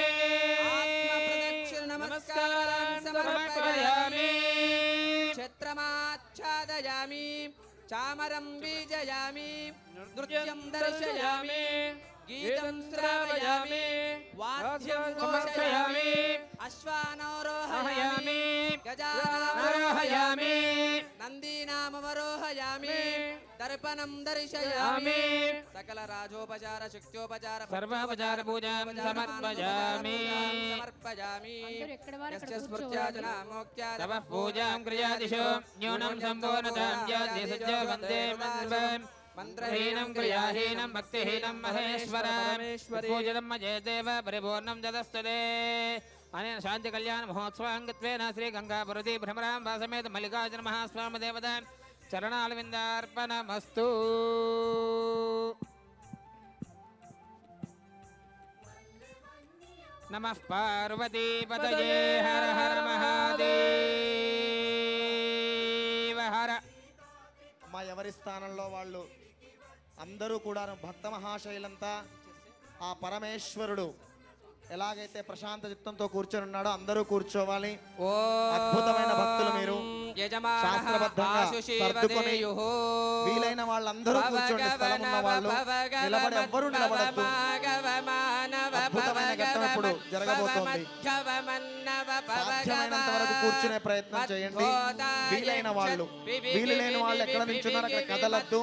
आत्मप्रदक्षिण नमस्कारान् समर्पयामि क्षत्रमाच्छादयामि चामरं बीजयामि नृत्यं दर्शयामि गीतं श्रावयामि वाद्यं घोषयामि अश्वानोरोहयामि गजानरोहयामि సమర్పయామి దర్పణం దర్శయామి సకల రాజోపచార శక్త్యోపచార సర్వోపచార పూజాం సమర్పయామి సమర్పయామి ఎక్కడ స్మృత్యాజన మోక్త్యాద తవ పూజాం క్రియాదిషు న్యూనం సంపూర్ణతాం యాది సజ్జ వందే మంత్రహీనం క్రియాహీనం భక్తిహీనం మహేశ్వరం పూజితం మజేదేవ పరిపూర్ణం జదస్తదే అనేన శాంతి కళ్యాణ మహోత్సవాంగత్వేన శ్రీ గంగాపురతి భ్రమరాంబ సమేత మల్లికార్జున మహాస్వామి దేవత చరణాలవిందార్పణమస్తు. నమః పార్వతీపతయే హర హర మహాదేవ హర. అమ్మా ఎవరి స్థానంలో వాళ్ళు అందరూ కూడా భక్త మహాశైలంతా ఆ పరమేశ్వరుడు ఎలాగైతే ప్రశాంత చిత్తంతో కూర్చొని ఉన్నాడో అందరూ కూర్చోవాలి. అద్భుతమైన భక్తులు మీరు శాస్త్రబద్ధంగా సర్దుకొని వీలైన వాళ్ళందరూ కూర్చోండి. స్థలం ఉన్న వాళ్ళు నిలబడి ఎవ్వరూ నిలబడద్దు. అద్భుతమైన ఘట్టం ఇప్పుడు జరగబోతోంది. సాధ్యమైనంత వరకు కూర్చునే ప్రయత్నం చేయండి. వీలైన వాళ్ళు, వీలు లేని వాళ్ళు ఎక్కడ నిల్చున్నారు అక్కడ కదలద్దు.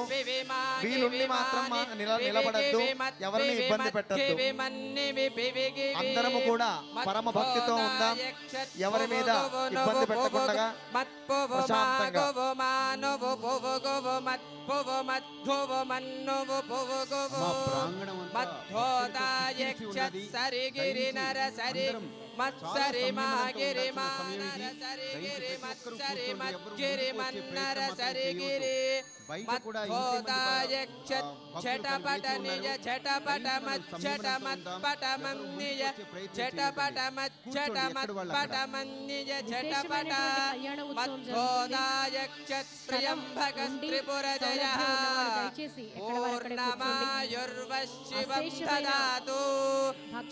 వీలుండి మాత్రం నిలబడద్దు. ఎవరిని ఇబ్బంది పెట్టద్దు. అందరము కూడా పరమ భక్తితో ఉందాం. ఎవరి మీద ఇబ్బంది పెట్టకుండా ప్రశాంతంగా సరిగిరి నర సరి మత్సరి మాగిరి మానర సరిగిరి మత్సరి మద్గిరి మన్నర సరిగిరి మత్కోదాయ ఛటపట నిజ ఛటపట మచ్చట మత్పట మన్నిజ ఛటపట మచ్చట మత్పట మన్నిజ ఛటపట మత్కోదాయ త్రయంబక త్రిపుర జయ పూర్ణమాయుర్వశివం దదాతు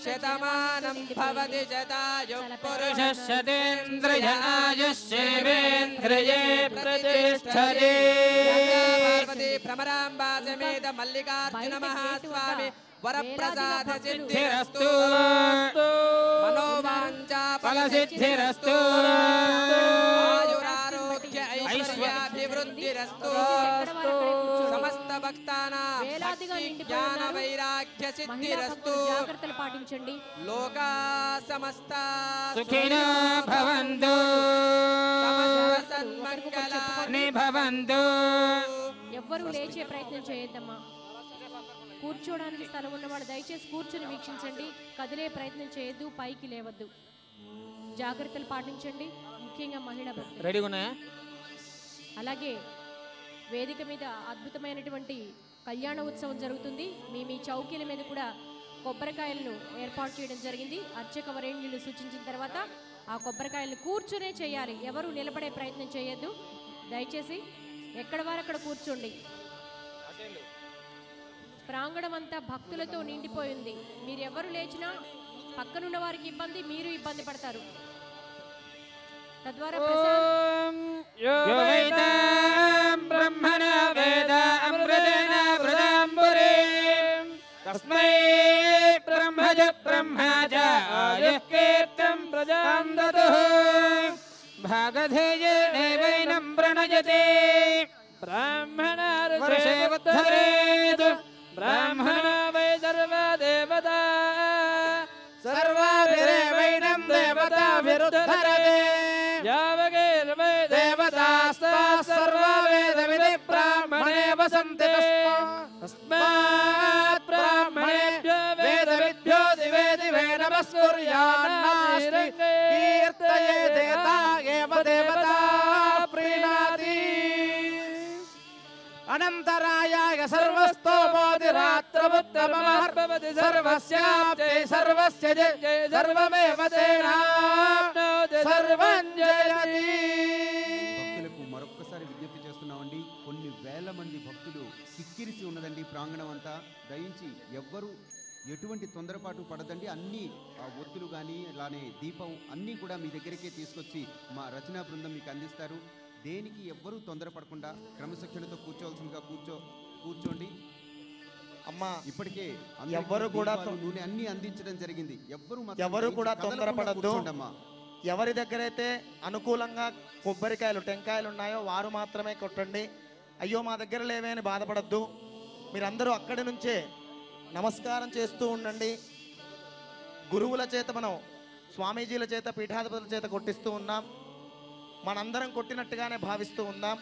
శతమానం భవతి శతాయు పురుషశతేంద్రియ ఆయుష్యేవేంద్రియే ప్రతిష్ఠతే. పార్వతీ భ్రమరాంబా సమేత మల్లికార్జున మహాస్వామి వరప్రసాద సిద్ధిరస్తు మనోవాంఛా ఫలసిద్ధిరస్తు ఆయురారోగ్య ఐశ్వర్యాభివృద్ధిరస్తు సమస్త భక్తానాం భక్తి జ్ఞాన వైరాగ్య సిద్ధిరస్తు. జాగ్రత్తలు పాటించండి. లోకా సమస్త సుఖినో భవంతు సన్మంగళాని భవంతు. ఎవ్వరూ లేచే ప్రయత్నం చేయొద్దమ్మా. కూర్చోడానికి స్థలం ఉన్నవాడు దయచేసి కూర్చుని వీక్షించండి. కదిలే ప్రయత్నం చేయొద్దు. పైకి లేవద్దు. జాగ్రత్తలు పాటించండి. ముఖ్యంగా మహిళా భక్తులు. రెడీగా ఉన్నాయా? అలాగే వేదిక మీద అద్భుతమైనటువంటి కళ్యాణ ఉత్సవం జరుగుతుంది. మీ చౌకీల మీద కూడా కొబ్బరికాయలను ఏర్పాటు చేయడం జరిగింది. అర్చక వరేణ్యులు సూచించిన తర్వాత ఆ కొబ్బరికాయలను కూర్చునే చేయాలి. ఎవరు నిలబడే ప్రయత్నం చేయొద్దు. దయచేసి ఎక్కడ వారు అక్కడ కూర్చోండి. ప్రాంగణం అంతా భక్తులతో నిండిపోయింది. మీరు ఎవరు లేచినా పక్కనున్న వారికి ఇబ్బంది, మీరు ఇబ్బంది పడతారు. తద్వారా బ్రహ్మణ వేద అమృతేన వృదాంబురే తస్మై బ్రహ్మజ బ్రహ్మజ కీర్తం ప్రజాం దదుః భాగధేయేనైనం ప్రణయతే బ్రాహ్మణ వర్షేవద్ధరేత్ బ్రాహ్మణ వై సర్వదేవతా సర్వాభిరేవైనం దేవతాభిరుద్ధరతే యావగేర్వై దేవతాస్తా సర్వవేదవిది బ్రాహ్మణే వసంతే తస్మాత్ బ్రాహ్మణేభ్యో వేదవిద్భ్యో దివే దివే నమస్కుర్యాన్నాస్తి కీర్తయేదేతా ఏవ దేవతా ప్రీణాతి అనంతరాయాయ సర్వస్తోమోదిరాత్రముత్తమమహర్భవతి సర్వస్యాప్తే సర్వస్య జయ సర్వమేవ తేనాప్నోతి సర్వం జయతి. భక్తులకు మరొక్కసారి విజ్ఞప్తి చేస్తున్నామండి. కొన్ని వేల మంది భక్తులు కిక్కిరిసి ఉన్నదండి ప్రాంగణం అంతా. దయించి ఎవ్వరూ ఎటువంటి తొందరపాటు పడదండి. అన్ని ఒత్తులు కానీ అలానే దీపం అన్నీ కూడా మీ దగ్గరికే తీసుకొచ్చి మా రచనా బృందం మీకు అందిస్తారు. దేనికి ఎవ్వరూ తొందరపడకుండా క్రమశిక్షణతో కూర్చోవలసిందిగా కూర్చోండి. అమ్మా ఇప్పటికే ఎవ్వరు కూడా నూనె అన్ని అందించడం జరిగింది. ఎవరు కూడా తొందరపడద్దు. ఎవరి దగ్గరైతే అనుకూలంగా కొబ్బరికాయలు టెంకాయలు ఉన్నాయో వారు మాత్రమే కొట్టండి. అయ్యో మా దగ్గర లేవే అని బాధపడద్దు. మీరందరూ అక్కడి నుంచే నమస్కారం చేస్తూ ఉండండి. గురువుల చేత మనం స్వామీజీల చేత పీఠాధిపతుల చేత కొట్టిస్తూ ఉన్నాం. మనందరం కొట్టినట్టుగానే భావిస్తూ ఉందాం.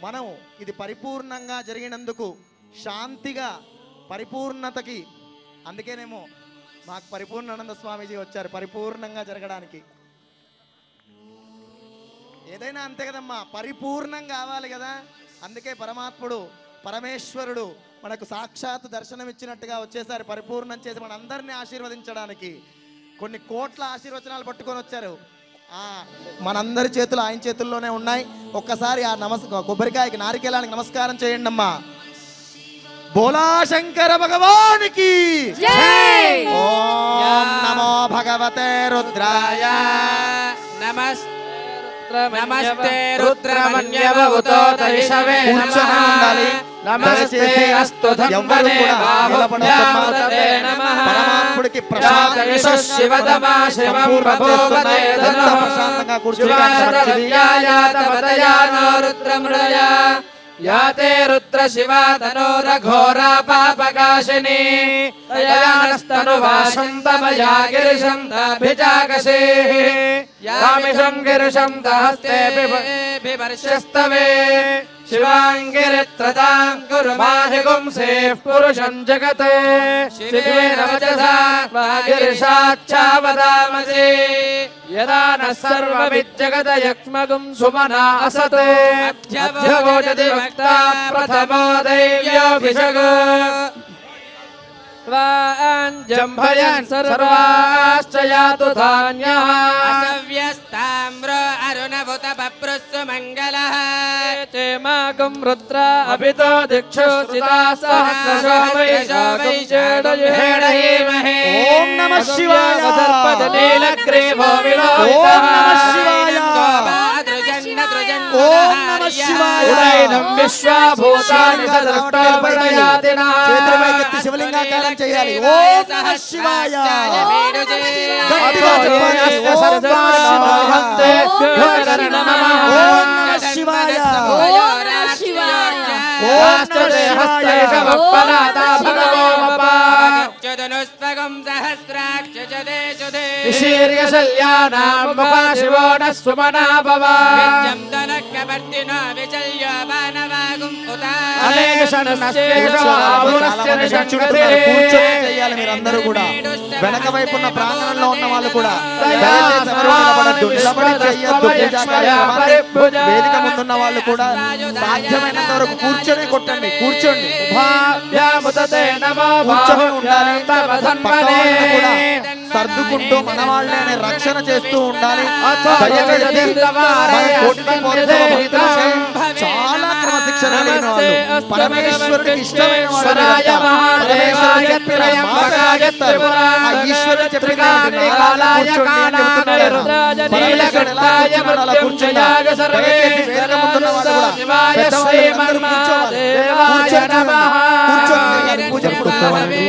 మనం ఇది పరిపూర్ణంగా జరిగినందుకు శాంతిగా పరిపూర్ణతకి, అందుకేనేమో మాకు పరిపూర్ణానంద స్వామీజీ వచ్చారు పరిపూర్ణంగా జరగడానికి. ఏదైనా అంతే కదమ్మా, పరిపూర్ణం కావాలి కదా. అందుకే పరమాత్ముడు పరమేశ్వరుడు మనకు సాక్షాత్ దర్శనం ఇచ్చినట్టుగా వచ్చేసారి పరిపూర్ణం చేసి మనందరినీ ఆశీర్వదించడానికి. కొన్ని కోట్ల ఆశీర్వచనాలు పట్టుకొని వచ్చారు. మనందరి చేతులు ఆయన చేతుల్లోనే ఉన్నాయి. ఒక్కసారి ఆ కొబ్బరికాయకి నారికేలానికి నమస్కారం చేయండి అమ్మా. బోలా శంకర భగవానికి ఓం నమో భగవతే రుద్రాయ. నమస్తే రుద్రమన్యవతో దైశవే నమః. నమస్తే అస్తు ధన్వనే బాహుభ్యామతే నమః. పరమాత్ముడికి ప్రసాదం శివతమా శివం ప్రబోధతే ధనః. ప్రశాంతంగా కూర్చోండి. రుద్రమృడయ యాతే రుద్ర శివ తనోర ఘోర పాపకాశిని దయానస్తను వాసంతమయా గిరిశం తాభిజాగసే యామిషం గిరిశం తహస్తే బివర్షస్తవే శివాంగిరిత్రతాం కుర్మాహిగుంసే పురుషం జగతే శివేన వచసా గిరిశాచ్ఛావదామసి యదా న సర్వవిజ్జగత యక్ష్మగుం సుమనా అసతే అధ్యవోచతి వక్తా ప్రథమో దైవ్యోభిషగో జంభయన్ సర్వాశ్చ యాతు ధాన్యః అసవ్యస్తామ్ర అరుణభుత బప్రుస్సు మంగళః చేమాకం రుద్ర అభితో దిక్షు స్థితా సహస్రశోభైషాకం చేడయేమహే. ఓం నమః శివాయ. నీలగ్రీవో విలోహితః. ఓం నమః శివాయ. ఓం నమః శివాయ. ఉదైనం విశ్వభూతాని సదృష్టోపదయాతినా. చేతులపైకెత్తి శివలింగాకారం చేయాలి. ఓం నమః శివాయ. గట్టిగా చెప్పాలి. ఓం నమః శివాయ. ఓం నమః శివాయ. ఓం నమః చేయాలి. మీరందరూ కూడా వెనక వైపు ఉన్న ప్రాంగణంలో ఉన్న వాళ్ళు కూడా దయచేసి ఎవరు నిలబడద్దు. నిలబడి చేయొద్దు. వేదిక ముందున్న వాళ్ళు కూడా సాధ్యమైనంత వరకు కూర్చొని కొట్టండి. కూర్చోండి. కూర్చొని ఉండాలి. పక్క వాళ్ళని కూడా సర్దుకుంటూ మన వాళ్ళని రక్షణ చేస్తూ ఉండాలి. దయచేసి మన కోటి మహోత్సవ భక్తులపై చాలా క్రమశిక్షణ కలిగిన వాళ్ళు, పరమేశ్వరుడికి ఇష్టమైన వాళ్ళు, పరమేశ్వరుడు చెప్పిన మాట ఆగేస్తారు. ఆ ఈశ్వరుడు చెప్పిన కూర్చోండి అని చెబుతున్నారు. పరమేశ్వరుడు ఎలా కూర్చున్నాడు అలా కూర్చున్నా. దయచేసి వేదిక ముందున్న వాళ్ళు కూడా పెద్దవాళ్ళు కూర్చోవాలి. కూర్చొని పూజ కూర్చోవాలి.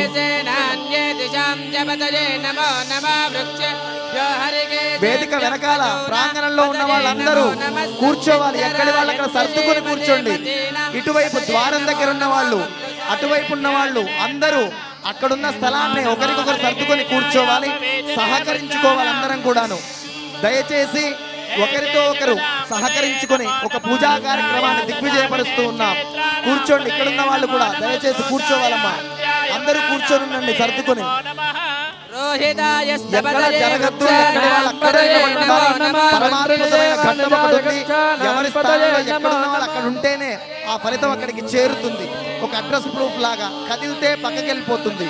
వేదిక వెనకాల ప్రాంగణంలో ఉన్న వాళ్ళందరూ కూర్చోవాలి. ఎక్కడి వాళ్ళు అక్కడ సర్దుకొని కూర్చోండి. ఇటువైపు ద్వారం దగ్గర ఉన్న వాళ్ళు, అటువైపు ఉన్న వాళ్ళు అందరూ అక్కడున్న స్థలాన్ని ఒకరికొకరు సర్దుకొని కూర్చోవాలి. సహకరించుకోవాలి అందరం కూడాను. దయచేసి ఒకరితో ఒకరు సహకరించుకొని ఒక పూజా కార్యక్రమాన్ని దిగ్విజయపరుస్తూ ఉన్నాం. కూర్చోండి. ఇక్కడున్న వాళ్ళు కూడా దయచేసి కూర్చోవాలమ్మా. అందరూ కూర్చొని ఉండండి సర్దుకొని. ఎక్కడ జరగద్దు. ఎక్కడి వాళ్ళు అక్కడే నిలబడాలి. పరమాత్మకమైన ఘట్టం ఒకటి ఉంది. ఎవరి స్థానంలో ఎక్కడున్న వాళ్ళు అక్కడ ఉంటేనే ఆ ఫలితం అక్కడికి చేరుతుంది. ఒక అడ్రస్ ప్రూఫ్ లాగా కదిలితే పక్కకి వెళ్ళిపోతుంది.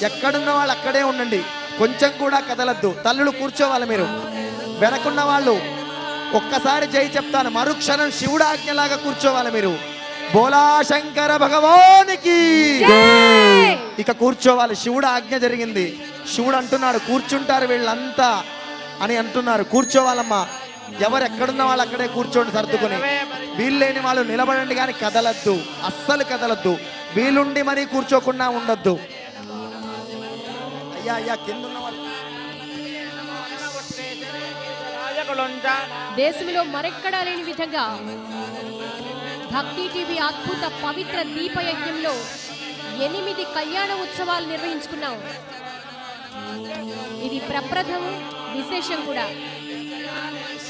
ఎక్కడున్న వాళ్ళు అక్కడే ఉండండి. కొంచెం కూడా కదలద్దు. తల్లులు కూర్చోవాలి. మీరు వెనకున్న వాళ్ళు ఒక్కసారి జై చెప్తాను. మరుక్షణం శివుడు ఆజ్ఞలాగా కూర్చోవాలి మీరు. బోలా శంకర భగవానికి. ఇక కూర్చోవాలి. శివుడు ఆజ్ఞ జరిగింది. శివుడు అంటున్నాడు కూర్చుంటారు వీళ్ళంతా అని అంటున్నారు. కూర్చోవాలమ్మా. ఎవరు ఎక్కడున్న వాళ్ళు అక్కడే కూర్చోండి సర్దుకొని. వీలు లేని వాళ్ళు నిలబడండి కానీ కదలద్దు. అస్సలు కదలద్దు. వీలుండి మరీ కూర్చోకుండా ఉండొద్దు. అయ్యా అయ్యా కింద ఉన్న వాళ్ళు దేశంలో మరెక్కడా లేని విధంగా భక్తి టీవీ అద్భుత పవిత్ర దీపయజ్ఞంలో 8 కళ్యాణ ఉత్సవాలు నిర్వహించుకున్నాం. ఇది ప్రప్రథమం, విశేషం కూడా.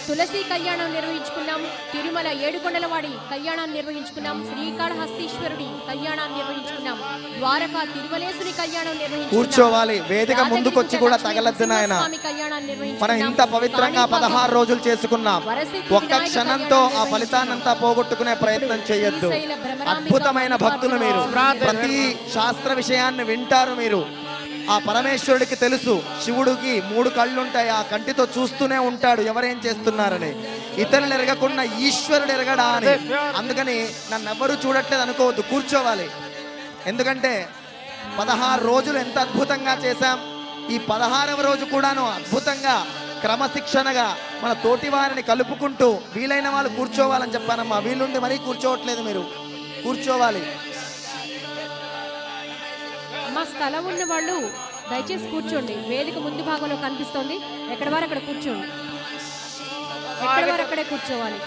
తులసి కళ్యాణం నిర్వహించుకున్నాం, తిరుమల ఏడుకొండలవాడి కళ్యాణాన్ని నిర్వహించుకున్నాం, శ్రీకాళహస్తీశ్వరుడి కళ్యాణాన్ని నిర్వహించుకున్నాం, ద్వారకా తిరుమలేశుని కళ్యాణం నిర్వహించుకున్నాం. కూర్చోవాలి, వేదిక ముందుకొచ్చి కూడా తగలద్దు నాయన. మనం ఇంత పవిత్రంగా 16 రోజులు చేసుకున్నాం. ఒక్క క్షణంతో ఆ ఫలితాన్నంతా పోగొట్టుకునే ప్రయత్నం చేయొద్దు. అద్భుతమైన భక్తులు మీరు, ప్రతి శాస్త్ర విషయాన్ని వింటారు మీరు. ఆ పరమేశ్వరుడికి తెలుసు, శివుడికి 3 కళ్ళుంటాయి, ఆ కంటితో చూస్తూనే ఉంటాడు ఎవరేం చేస్తున్నారని. ఇతరులు ఎరగకుండా ఈశ్వరుడు ఎరగడా అని. అందుకని నన్ను ఎవ్వరూ చూడట్లేదు అనుకోవద్దు, కూర్చోవాలి. ఎందుకంటే 16 రోజులు ఎంత అద్భుతంగా చేశాం. ఈ 16వ రోజు కూడాను అద్భుతంగా క్రమశిక్షణగా మన తోటి వారిని కలుపుకుంటూ వీలైన వాళ్ళు కూర్చోవాలని చెప్పానమ్మా. వీలుండి మరీ కూర్చోవట్లేదు, మీరు కూర్చోవాలి. మా స్థలం ఉన్న వాళ్ళు దయచేసి కూర్చోండి. వేదిక ముందు భాగంలో కనిపిస్తోంది, ఎక్కడ వారు అక్కడ కూర్చోండి. ఎక్కడ వారు అక్కడే కూర్చోవాలి.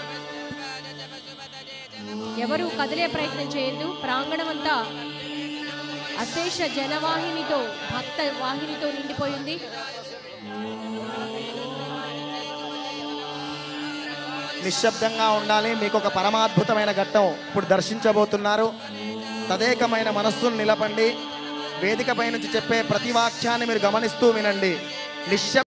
ఎవరు కదిలే ప్రయత్నం చేయొద్దు. ప్రాంగణం అంతా అశేష జనవాహినితో, భక్త వాహినితో నిండిపోయింది. నిశ్శబ్దంగా ఉండాలి. మీకు ఒక పరమాద్భుతమైన ఘట్టం ఇప్పుడు దర్శించబోతున్నారు. తదేకమైన మనస్సును నిలపండి. వేదికపై నుంచి చెప్పే ప్రతి వాక్యాన్ని మీరు గమనిస్తూ వినండి. నిశ్శబ్ద